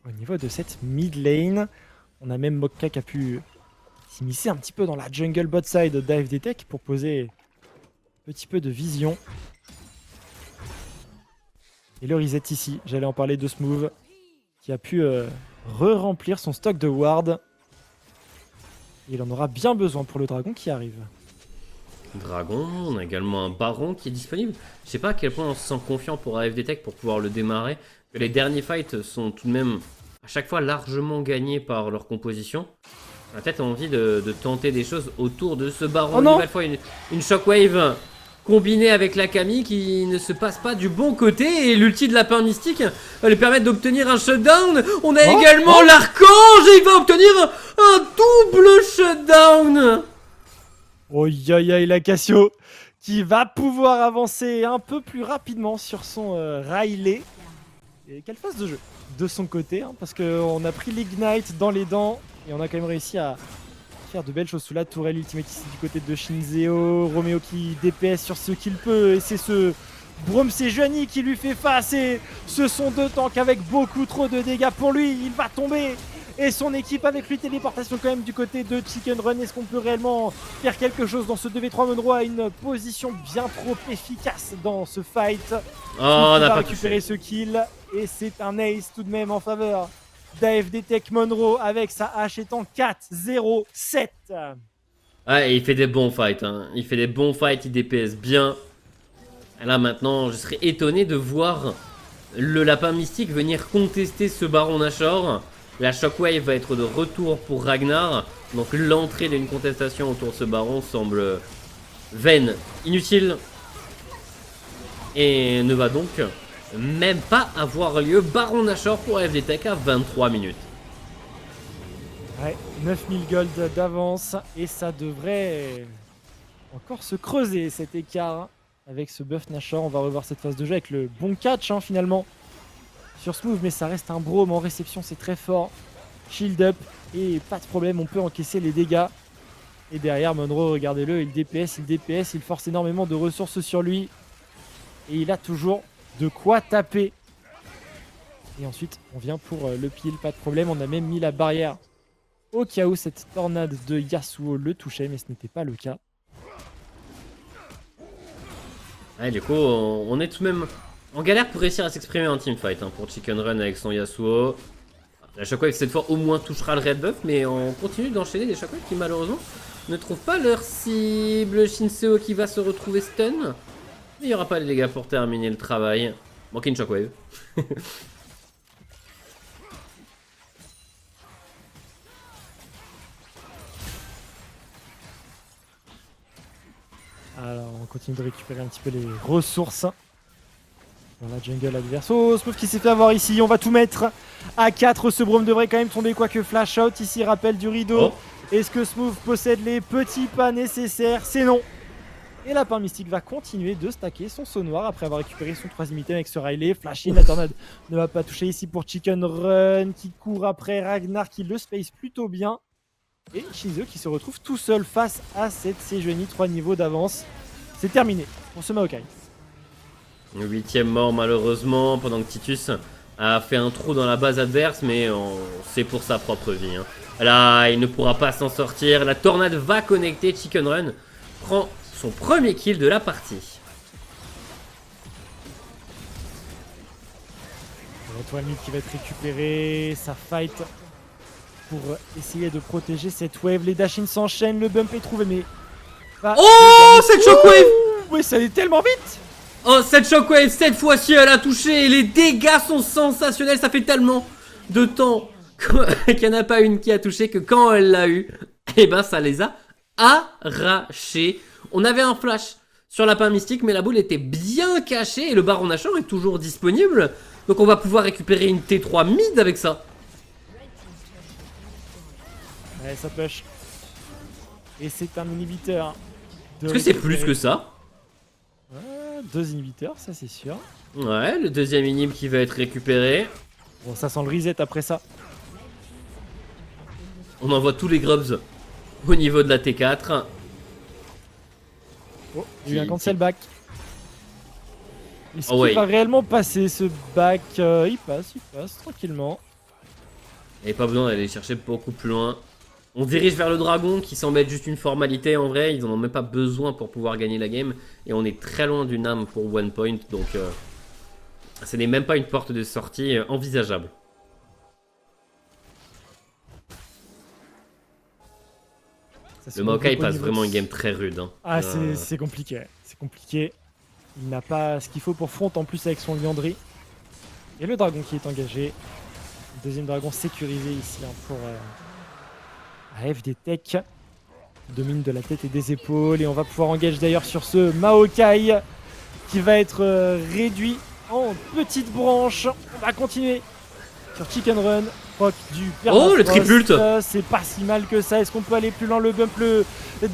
au niveau de cette mid lane. On a même Mokka qui a pu s'immiscer un petit peu dans la jungle bot side d'AFD Tech pour poser un petit peu de vision. Et le reset ici, j'allais en parler de ce move qui a pu re-remplir son stock de ward. Et il en aura bien besoin pour le dragon qui arrive. Dragon, on a également un baron qui est disponible. Je sais pas à quel point on se sent confiant pour AFD Tech pour pouvoir le démarrer. Que les derniers fights sont tout de même à chaque fois largement gagnés par leur composition. On a peut-être envie de tenter des choses autour de ce baron. Oh non! Une nouvelle fois, une shockwave combinée avec la Camille qui ne se passe pas du bon côté. Et l'ulti de lapin mystique va lui permettre d'obtenir un shutdown. On a également l'archange et il va obtenir un double shutdown. Oh ya la Cassio qui va pouvoir avancer un peu plus rapidement sur son Riley. Et quelle phase de jeu de son côté, hein, parce qu'on a pris l'Ignite dans les dents et on a quand même réussi à faire de belles choses sous la tourelle ultimate ici du côté de Shinzeo. Roméo qui DPS sur ce qu'il peut et c'est ce Braum Sejuani qui lui fait face et ce sont deux tanks avec beaucoup trop de dégâts pour lui. Il va tomber. Et son équipe avec lui, téléportation quand même du côté de Chicken Run. Est-ce qu'on peut réellement faire quelque chose dans ce 2v3? Monroe a une position bien trop efficace dans ce fight. Oh, on n'a pas récupéré ce kill. Et c'est un ace tout de même en faveur d'AFD Tech. Monroe avec sa hache étant 4-0-7. Ouais, il fait des bons fights. Hein. Il fait des bons fights, il DPS bien. Et là maintenant, je serais étonné de voir le lapin mystique venir contester ce baron Nashor. La shockwave va être de retour pour Ragnar. Donc l'entrée d'une contestation autour de ce baron semble vaine, inutile. Et ne va donc même pas avoir lieu. Baron Nashor pour AFD Tech à 23 minutes. Ouais, 9000 gold d'avance. Et ça devrait encore se creuser cet écart avec ce buff Nashor. On va revoir cette phase de jeu avec le bon catch hein, finalement. Sur ce move, mais ça reste un Braum en réception, c'est très fort. Shield up et pas de problème, on peut encaisser les dégâts. Et derrière, Monroe, regardez-le, il DPS, il force énormément de ressources sur lui. Et il a toujours de quoi taper. Et ensuite, on vient pour le pile, pas de problème. On a même mis la barrière au cas où cette tornade de Yasuo le touchait, mais ce n'était pas le cas. Ouais, du coup, on est tout de même en galère pour réussir à s'exprimer en teamfight hein, pour Chicken Run avec son Yasuo. La shockwave cette fois au moins touchera le red buff, mais on continue d'enchaîner des shockwaves qui malheureusement ne trouvent pas leur cible. Shinzeo qui va se retrouver stun. Mais il n'y aura pas les dégâts pour terminer le travail. Manqué une shockwave. Alors on continue de récupérer un petit peu les ressources dans la jungle adverse. Oh, Smooth qui s'est fait avoir ici, on va tout mettre à 4. Ce Braum devrait quand même tomber, quoique flash out ici, rappel du rideau. Oh. Est-ce que Smooth possède les petits pas nécessaires? C'est non. Et Lapin Mystique va continuer de stacker son saut noir après avoir récupéré son 3ème item avec ce Riley. Flash in, la tornade ne va pas toucher ici pour Chicken Run qui court après Ragnar qui le space plutôt bien. Et Shinzeo qui se retrouve tout seul face à cette Sejuani, 3 niveaux d'avance. C'est terminé pour ce Maokai. 8ème mort malheureusement pendant que Titus a fait un trou dans la base adverse, mais c'est pour sa propre vie. Hein. Là, il ne pourra pas s'en sortir. La tornade va connecter. Chicken Run prend son premier kill de la partie. La toile mid qui va être récupérée. Ça fight pour essayer de protéger cette wave. Les dash-in s'enchaînent. Le bump est trouvé, mais... Oh, cette shockwave! Oui, ça allait tellement vite! Oh, cette shockwave, cette fois-ci, elle a touché. Les dégâts sont sensationnels. Ça fait tellement de temps qu'il n'y en a pas une qui a touché que quand elle l'a eu, et ben ça les a arrachés. On avait un flash sur Lapin Mystique, mais la boule était bien cachée et le Baron Nashor est toujours disponible. Donc on va pouvoir récupérer une T3 mid avec ça. Ouais, ça push. Et c'est un inhibiteur. Est-ce que c'est plus que ça? 2 inhibiteurs, ça c'est sûr. Ouais, le deuxième inhib qui va être récupéré. Bon, ça sent le reset après ça. On envoie tous les grubs au niveau de la T4. Oh, il y a eu un cancel back. Est-ce Oh, qu'il ouais. va réellement passer ce back? Il passe tranquillement. Et pas besoin d'aller chercher beaucoup plus loin. On se dirige vers le dragon qui semble être juste une formalité en vrai. Ils en ont même pas besoin pour pouvoir gagner la game. Et on est très loin d'une âme pour one point. Donc ce n'est même pas une porte de sortie envisageable. Ça se Le Maokai regroupe au passe niveau vraiment de- une game très rude. Hein. Ah, c'est compliqué. C'est compliqué. Il n'a pas ce qu'il faut pour front en plus avec son liandry. Et le dragon qui est engagé. Deuxième dragon sécurisé ici hein, pour AFD Tech. Qui domine de la tête et des épaules. Et on va pouvoir engager d'ailleurs sur ce Maokai qui va être réduit en petites branches. On va continuer sur Chicken Run. Proc du Oh, le Permafrost. triple ult. C'est pas si mal que ça. Est-ce qu'on peut aller plus loin? Le bump, le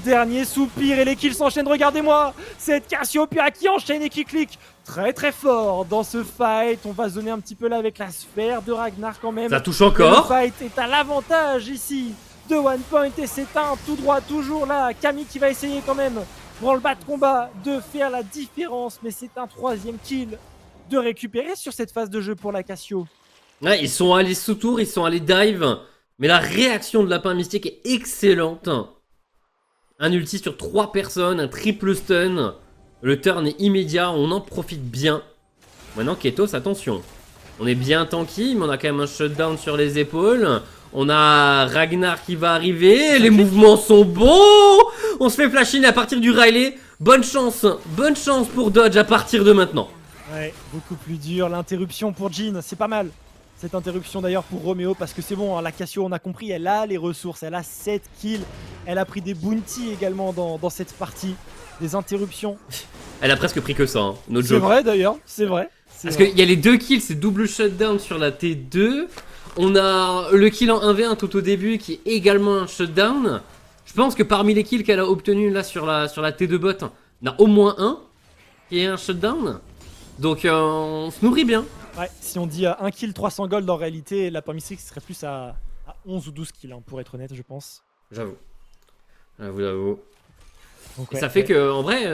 dernier soupir et les kills s'enchaînent. Regardez-moi cette Cassiopeia qui enchaîne et qui clique très très fort dans ce fight. On va zoner un petit peu là avec la sphère de Ragnar quand même. Ça touche Le encore. fight est à l'avantage ici de One Point et c'est un tout droit toujours là. Camille qui va essayer quand même dans le bas de combat de faire la différence, mais c'est un 3e kill de récupérer sur cette phase de jeu pour la Cassio. Ouais, ils sont allés sous tour, ils sont allés dive. Mais la réaction de Lapin Mystique est excellente. Un ulti sur 3 personnes, un triple stun. Le turn est immédiat, on en profite bien. Maintenant, Ketos, attention. On est bien tanky, mais on a quand même un shutdown sur les épaules. On a Ragnar qui va arriver, les mouvements sont bons. On se fait flash in à partir du Riley. Bonne chance pour dodge à partir de maintenant. Ouais, beaucoup plus dur. L'interruption pour Jean, c'est pas mal. Cette interruption d'ailleurs pour Roméo parce que c'est bon, hein, la Cassio on a compris, elle a les ressources, elle a 7 kills. Elle a pris des bounties également dans cette partie. Des interruptions. Elle a presque pris que ça, hein, no C'est joke. vrai d'ailleurs, c'est vrai. Parce qu'il y a les 2 kills, c'est double shutdown sur la T2. On a le kill en 1v1 tout au début qui est également un shutdown. Je pense que parmi les kills qu'elle a obtenus là sur la T2 bot, il y en a au moins un qui est un shutdown. Donc on se nourrit bien. Ouais, si on dit 1 kill 300 gold en réalité, la permissix serait plus à 11 ou 12 kills hein, pour être honnête je pense. J'avoue. Donc, Et ouais, ça fait ouais. que, en vrai,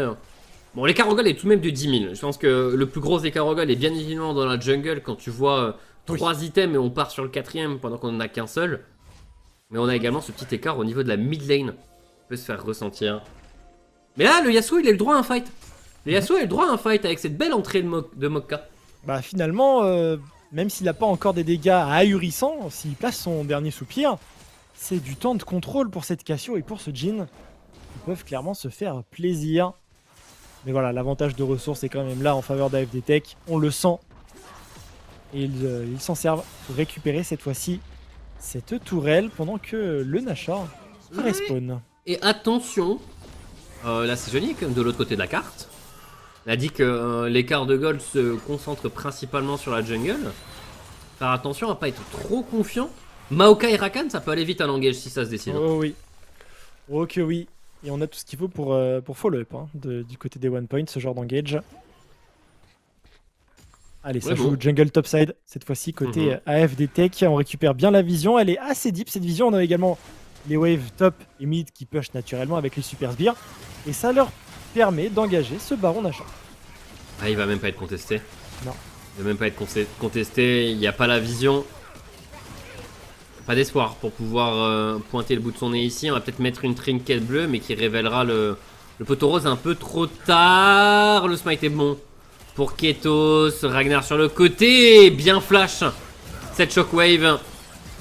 bon, l'écart au goal est tout de même de 10 000. Je pense que le plus gros écart au goal est bien évidemment dans la jungle quand tu vois 3 items et on part sur le 4ème pendant qu'on n'en a qu'un seul. Mais on a également ce petit écart au niveau de la mid lane. On peut se faire ressentir. Mais là, le Yasuo, il a le droit à un fight. Le Yasuo a le droit à un fight avec cette belle entrée de Mokka. Bah finalement, même s'il n'a pas encore des dégâts ahurissants, s'il place son dernier soupir, c'est du temps de contrôle pour cette Cassio et pour ce Jhin. Ils peuvent clairement se faire plaisir. Mais voilà, l'avantage de ressources est quand même là en faveur d'AFD Tech. On le sent. Et ils s'en servent pour récupérer cette fois-ci cette tourelle pendant que le Nashor respawn. Et attention, là c'est joli comme de l'autre côté de la carte. On a dit que l'écart de gold se concentre principalement sur la jungle. Faire attention à pas être trop confiant. Maokai et Rakan, ça peut aller vite à l'engage si ça se décide. Oh oui. Oh que oui. Et on a tout ce qu'il faut pour follow-up hein, du côté des one point, ce genre d'engage. Allez, ça Ouais, joue bon. jungle topside, cette fois-ci côté AFD Tech. On récupère bien la vision, elle est assez deep cette vision. On a également les waves top et mid qui push naturellement avec les super sbires. Et ça leur permet d'engager ce baron Nashor. Ah, il va même pas être contesté. Non. Il va même pas être contesté, il n'y a pas la vision. Pas d'espoir pour pouvoir pointer le bout de son nez ici. On va peut-être mettre une trinket bleue, mais qui révélera le poteau rose un peu trop tard. Le smite est bon pour Ketos. Ragnar sur le côté, bien flash. Cette shockwave.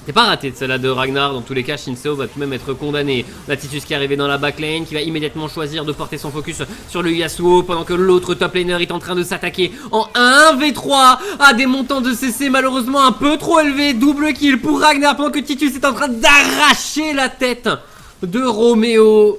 C'est pas raté de celle-là de Ragnar. Dans tous les cas, Shinso va tout de même être condamné. La Titus qui est arrivé dans la backlane, qui va immédiatement choisir de porter son focus sur le Yasuo, pendant que l'autre top laner est en train de s'attaquer en 1v3 à des montants de CC malheureusement un peu trop élevés. Double kill pour Ragnar pendant que Titus est en train d'arracher la tête de Roméo.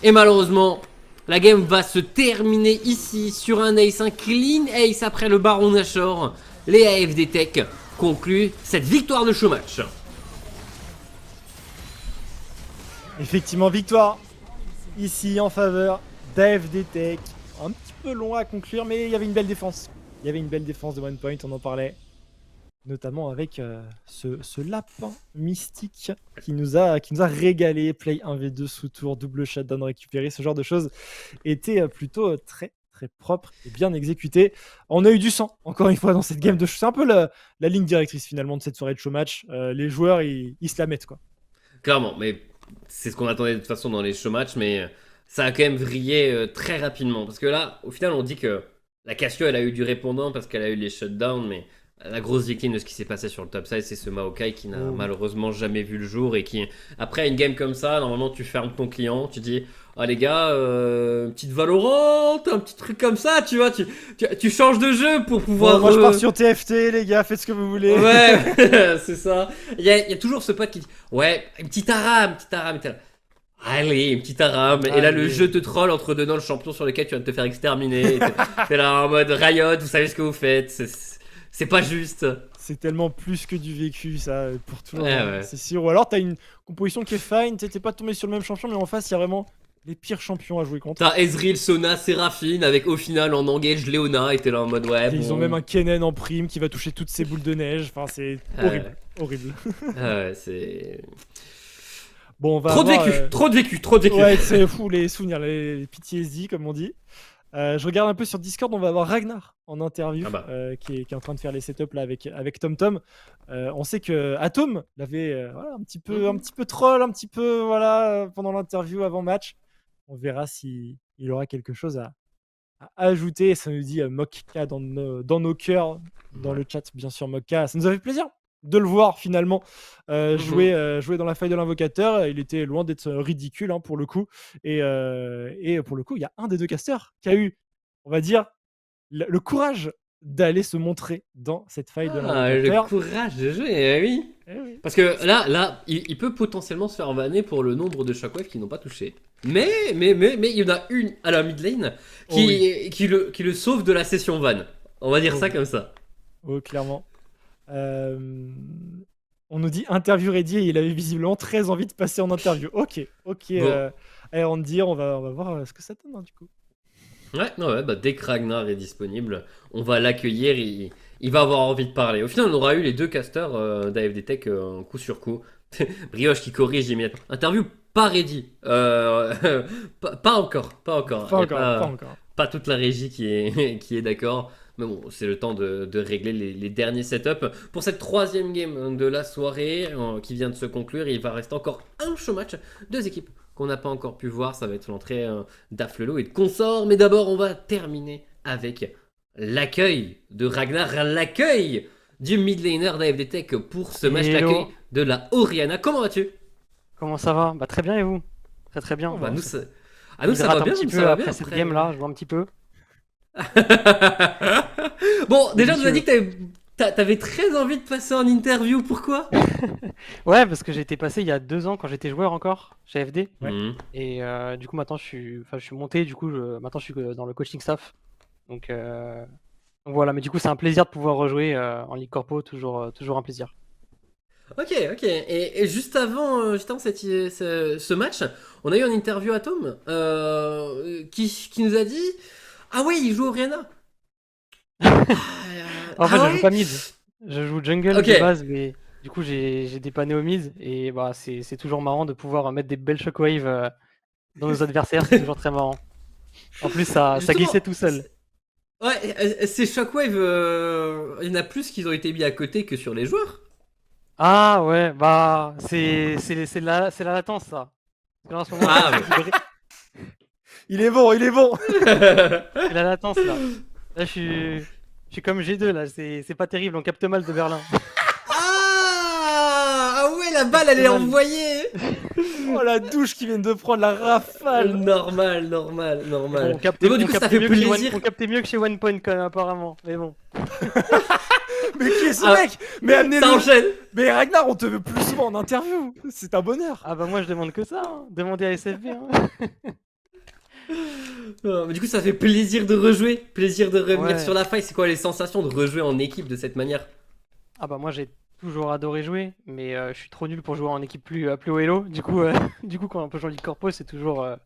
Et malheureusement, la game va se terminer ici sur un ace, un clean ace après le Baron Nashor. Les AFD Tech concluent cette victoire de showmatch. Effectivement, victoire ici en faveur d'AFD Tech. Un petit peu long à conclure, mais il y avait une belle défense. Il y avait une belle défense de OnePoint, on en parlait. Notamment avec ce lapin mystique qui nous a régalé. Play 1v2 sous tour, double shutdown récupéré, ce genre de choses était plutôt très très propre et bien exécuté. On a eu du sang, encore une fois, dans cette game de show. C'est un peu la ligne directrice finalement de cette soirée de showmatch. Les joueurs, ils se la mettent, quoi. Clairement, mais c'est ce qu'on attendait de toute façon dans les showmatchs, mais ça a quand même vrillé très rapidement. Parce que là, au final, on dit que la Cassio, elle a eu du répondant parce qu'elle a eu les shutdowns, mais la grosse victime de ce qui s'est passé sur le top side, c'est ce Maokai qui n'a malheureusement jamais vu le jour et qui, après une game comme ça, normalement, tu fermes ton client, tu dis, ah les gars, une petite Valorant, un petit truc comme ça, tu vois, tu changes de jeu pour pouvoir... Bon, moi je pars sur TFT, les gars, faites ce que vous voulez. Ouais, c'est ça. Il y a toujours ce pote qui dit, ouais, une petite Aram, et t'es là, allez, une petite Aram. Et là, le Allez. jeu te troll entre deux noms, le champion sur lequel tu vas te faire exterminer. Et t'es là en mode Riot, vous savez ce que vous faites. C'est pas juste. C'est tellement plus que du vécu, ça, pour tout le Ouais, monde, ouais. c'est sûr. Ou alors t'as une composition qui est fine, t'es pas tombé sur le même champion, mais en face, il y a vraiment les pires champions à jouer contre. T'as Ezreal, Sona, Séraphine, avec au final en engage Léona, et t'es là en mode ouais. Et ils bon. ont même un Kennen en prime qui va toucher toutes ces boules de neige. Enfin, c'est horrible, horrible. Ah ouais, c'est. Bon, on va Trop de avoir, vécu, trop de vécu, trop de vécu. Ouais, c'est fou les souvenirs, les PTSD comme on dit. Je regarde un peu sur Discord, on va avoir Ragnar en interview Ah bah. qui est en train de faire les setups là avec TomTom. On sait que Atom l'avait voilà, un petit peu troll, un petit peu voilà pendant l'interview avant match. On verra si il aura quelque chose à ajouter. Ça nous dit Mokka dans nos cœurs, dans le chat bien sûr Mokka. Ça nous a fait plaisir de le voir finalement jouer dans la faille de l'invocateur. Il était loin d'être ridicule hein, pour le coup. Et pour le coup, il y a un des deux casters qui a eu, on va dire, le courage d'aller se montrer dans cette faille de Ah, le l'invocateur. courage de jouer, eh oui. Eh oui. Parce que là, il peut potentiellement se faire vanner pour le nombre de Shockwave qui n'ont pas touché. Mais il y en a une à la mid lane qui le sauve de la session van. On va dire Oh ça oui. comme ça. Oh, clairement. On nous dit interview ready et il avait visiblement très envie de passer en interview. Ok. Bon. Allez, on dit, on va voir ce que ça donne hein, du coup. Ouais, bah dès que Ragnar est disponible, on va l'accueillir, il va avoir envie de parler. Au final, on aura eu les deux casters d'AFD Tech coup sur coup. Brioche qui corrige immédiatement. Interview pas ready. Pas encore. Pas Il y a encore. pas toute la régie qui est d'accord. Mais bon, c'est le temps de régler les derniers setups. Pour cette troisième game de la soirée qui vient de se conclure, il va rester encore un show match. Deux équipes qu'on n'a pas encore pu voir. Ça va être l'entrée d'Aflelo et de Consort. Mais d'abord, on va terminer avec l'accueil de Ragnar, l'accueil du mid laner d'AFD Tech pour ce match, Hello. l'accueil de la Oriana. Comment vas-tu? Comment ça va? Bah très bien et vous? Très bien. Bah, nous, ça ça va hydrate bien, un petit nous, peu ça va après bien. cette game là, je vois un petit peu. Bon, déjà, tu nous as Délicieux. dit que t'avais très envie de passer en interview. Pourquoi? Ouais, parce que j'ai été passé il y a 2 ans quand j'étais joueur encore chez FD. Ouais. Mhm. Et du coup maintenant je suis monté, du coup maintenant je suis dans le coaching staff. Donc voilà, mais du coup c'est un plaisir de pouvoir rejouer en Ligue Corpo, toujours un plaisir. Ok. Et juste avant ce match, on a eu une interview à Tom qui nous a dit ah ouais, il joue Oriana. En fait, je ouais joue pas mid, je joue jungle Ok. de base, mais du coup j'ai dépanné au mid et bah c'est toujours marrant de pouvoir mettre des belles shockwaves dans nos adversaires, c'est toujours très marrant. En plus ça Justement, glissait tout seul. Ouais, ces Shockwave, il y en a plus qui ont été mis à côté que sur les joueurs. Ah ouais, bah c'est la latence ça. Parce que là, en ce moment, Ah, Il est bon. c'est la latence là. Là je suis comme G2 là, c'est pas terrible, on capte mal de Berlin. Ah ouais, la balle elle est Mal. envoyée. Oh la douche qui vient de prendre la rafale. Normal. On capte, Mais bon, du coup, ça fait mieux que chez plaisir. on captait mieux que chez OnePoint quand même apparemment. Mais bon. Mais qui est ce Ah, mec? Mais Ça amenez-le. enchaîne. Mais Ragnar, on te veut plus souvent en interview. C'est un bonheur. Ah bah moi je demande que ça, hein. Demandez à SFB. Hein. Mais du coup, ça fait plaisir de revenir Ouais. sur la faille. C'est quoi les sensations de rejouer en équipe de cette manière? Ah bah moi j'ai toujours adoré jouer, mais je suis trop nul pour jouer en équipe plus haut elo. Du coup, du coup, quand on peut jouer en Ligue Corpo, c'est toujours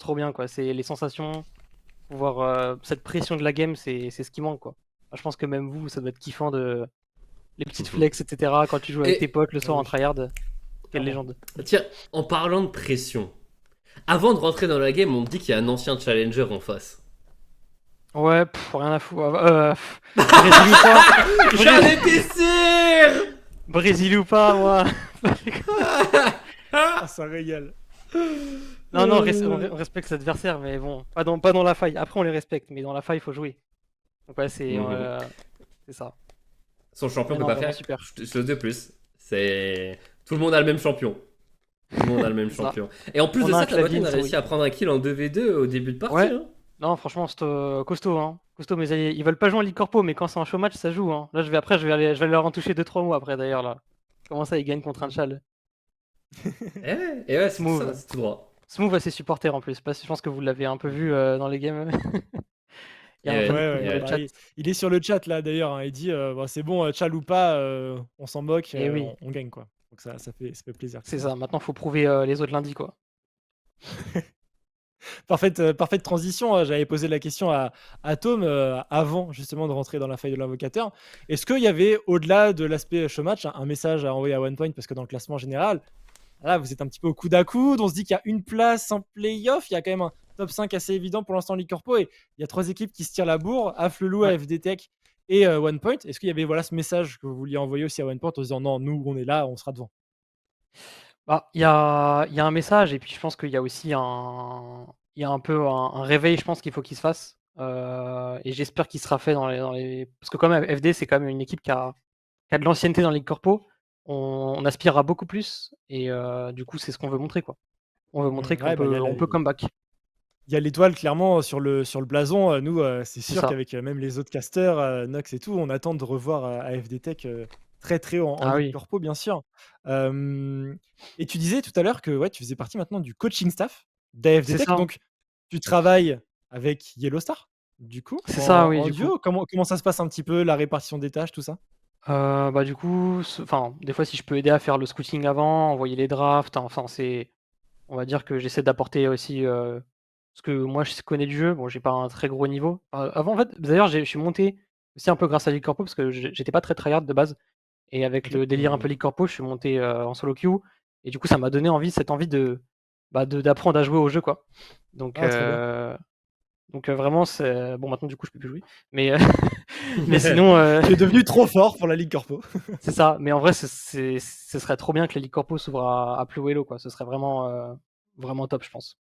trop bien, quoi. C'est les sensations, pouvoir cette pression de la game, c'est ce qui manque, quoi. Enfin, je pense que même vous, ça doit être kiffant de les petites flex, etc. Quand tu joues avec Et- tes potes le soir Ah en oui. tryhard. Quelle Clairement. légende. Tiens, en parlant de pression, avant de rentrer dans la game, on me dit qu'il y a un ancien challenger en face. Ouais, rien à foutre. Brésil ou pas? J'en étais sûr. Brésil ou pas, moi. Ah, ça régale. Non, non, on respecte ses adversaires, mais bon, pas dans la faille. Après, on les respecte, mais dans la faille, il faut jouer. Donc, ouais, c'est ça. Son champion Mais peut non, pas vraiment faire super. chose de plus. C'est tout le monde a le même champion. Tout le monde a le même C'est ça. champion. Et en plus On de a ça, un ta boîte clavier, on a une réussi souris. à prendre un kill en 2v2 au début de partie. Ouais. Hein. Non, franchement, c'est costaud, hein. Costaud, mes alliés. Ils veulent pas jouer en Ligue Corpo, mais quand c'est un show match, ça joue, hein. Là, je vais aller leur en toucher 2-3 mots après, d'ailleurs, là. Comment ça, ils gagnent contre un chal? Et ouais, c'est Smooth. ça, c'est tout droit. Smooth a ses supporters en plus. Je pense que vous l'avez un peu vu dans les games. Il y a Et un ouais, fan Ouais, club ouais, dans le bah, chat. il est sur le chat là d'ailleurs, hein, il dit bah, c'est bon, Chal ou pas, on s'en moque, Eh oui. on gagne quoi. Donc ça fait plaisir. C'est ça, maintenant, faut prouver les autres lundis, quoi. Parfaite transition. J'avais posé la question à Tom avant justement de rentrer dans la faille de l'invocateur. Est-ce qu'il y avait, au-delà de l'aspect show match, un message à envoyer à OnePoint? Parce que dans le classement général, là, vous êtes un petit peu au coude à coude. On se dit qu'il y a une place en playoff. Il y a quand même un top 5 assez évident pour l'instant en Ligue Corpo. Et il y a 3 équipes qui se tirent la bourre, Afflelou, Ouais. AFD Tech et OnePoint. Est-ce qu'il y avait voilà, ce message que vous vouliez envoyer aussi à OnePoint en se disant non, nous, on est là, on sera devant? Bah, il y a un message, et puis je pense qu'il y a aussi il y a un peu un réveil, je pense qu'il faut qu'il se fasse. Et j'espère qu'il sera fait parce que quand même, FD, c'est quand même une équipe qui a de l'ancienneté dans les corpo. On aspire à beaucoup plus, et du coup, c'est ce qu'on veut montrer, quoi. On veut montrer qu'on Ouais, bah, il y a on peut comeback. Il y a l'étoile clairement sur le blason. Nous, c'est C'est sûr ça. qu'avec même les autres casters, Nox et tout, on attend de revoir AFD Tech très très haut en Ah Ligue oui. Corpo, bien sûr. Et tu disais tout à l'heure que ouais, tu faisais partie maintenant du coaching staff d'AFD C'est Tech. ça. Donc, tu travailles avec Yellowstar, du coup, C'est ça, oui, en du duo. coup. Comment ça se passe un petit peu, la répartition des tâches, tout ça? Bah, du coup, enfin, des fois, si je peux aider à faire le scouting avant, envoyer les drafts, enfin, on va dire que j'essaie d'apporter aussi ce que moi je connais du jeu. Bon, j'ai pas un très gros niveau. Avant, en fait, d'ailleurs, je suis monté aussi un peu grâce à League Corpo parce que j'étais pas très tryhard de base. Et avec Ok. le délire un peu League Corpo, je suis monté en solo queue. Et du coup, ça m'a donné cette envie d'apprendre à jouer au jeu, quoi. Donc, Ah, trop bien. Vraiment, bon, maintenant, du coup, je peux plus jouer. Mais, mais sinon, Tu es devenu trop fort pour la Ligue Corpo. c'est ça. Mais en vrai, ce serait trop bien que la Ligue Corpo s'ouvre à plus haut elo, quoi. Ce serait vraiment top, je pense.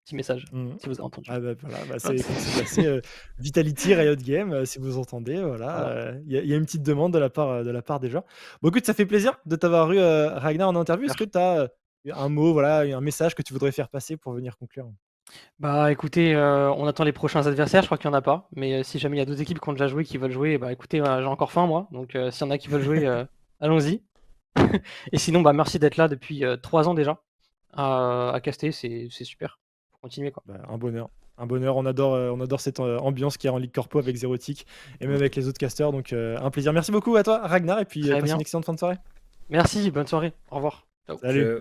Petit message, Mhm. si vous avez entendu. Ah bah voilà, bah c'est écoute, c'est passé, Vitality, Riot Games, si vous entendez, voilà, Voilà. il y a une petite demande de la part des gens. Bon écoute, ça fait plaisir de t'avoir eu, Ragnar, en interview. Est-ce que tu as, un mot, voilà, un message que tu voudrais faire passer pour venir conclure? Bah écoutez, on attend les prochains adversaires, je crois qu'il y en a pas. Mais si jamais il y a d'autres équipes qui ont déjà joué, qui veulent jouer, bah écoutez, j'ai encore faim moi. Donc s'il y en a qui veulent jouer, allons-y. Et sinon, bah merci d'être là depuis 3 ans déjà à caster, c'est super. Faut continuer, quoi. Bah, un bonheur, un bonheur. On adore cette, ambiance qu'il y a en Ligue Corpo avec Zerotic et même avec les autres casters, donc un plaisir. Merci beaucoup à toi, Ragnar, et puis, Très passe bien. une excellente fin de soirée. Merci, bonne soirée. Au revoir. Ciao. Salut.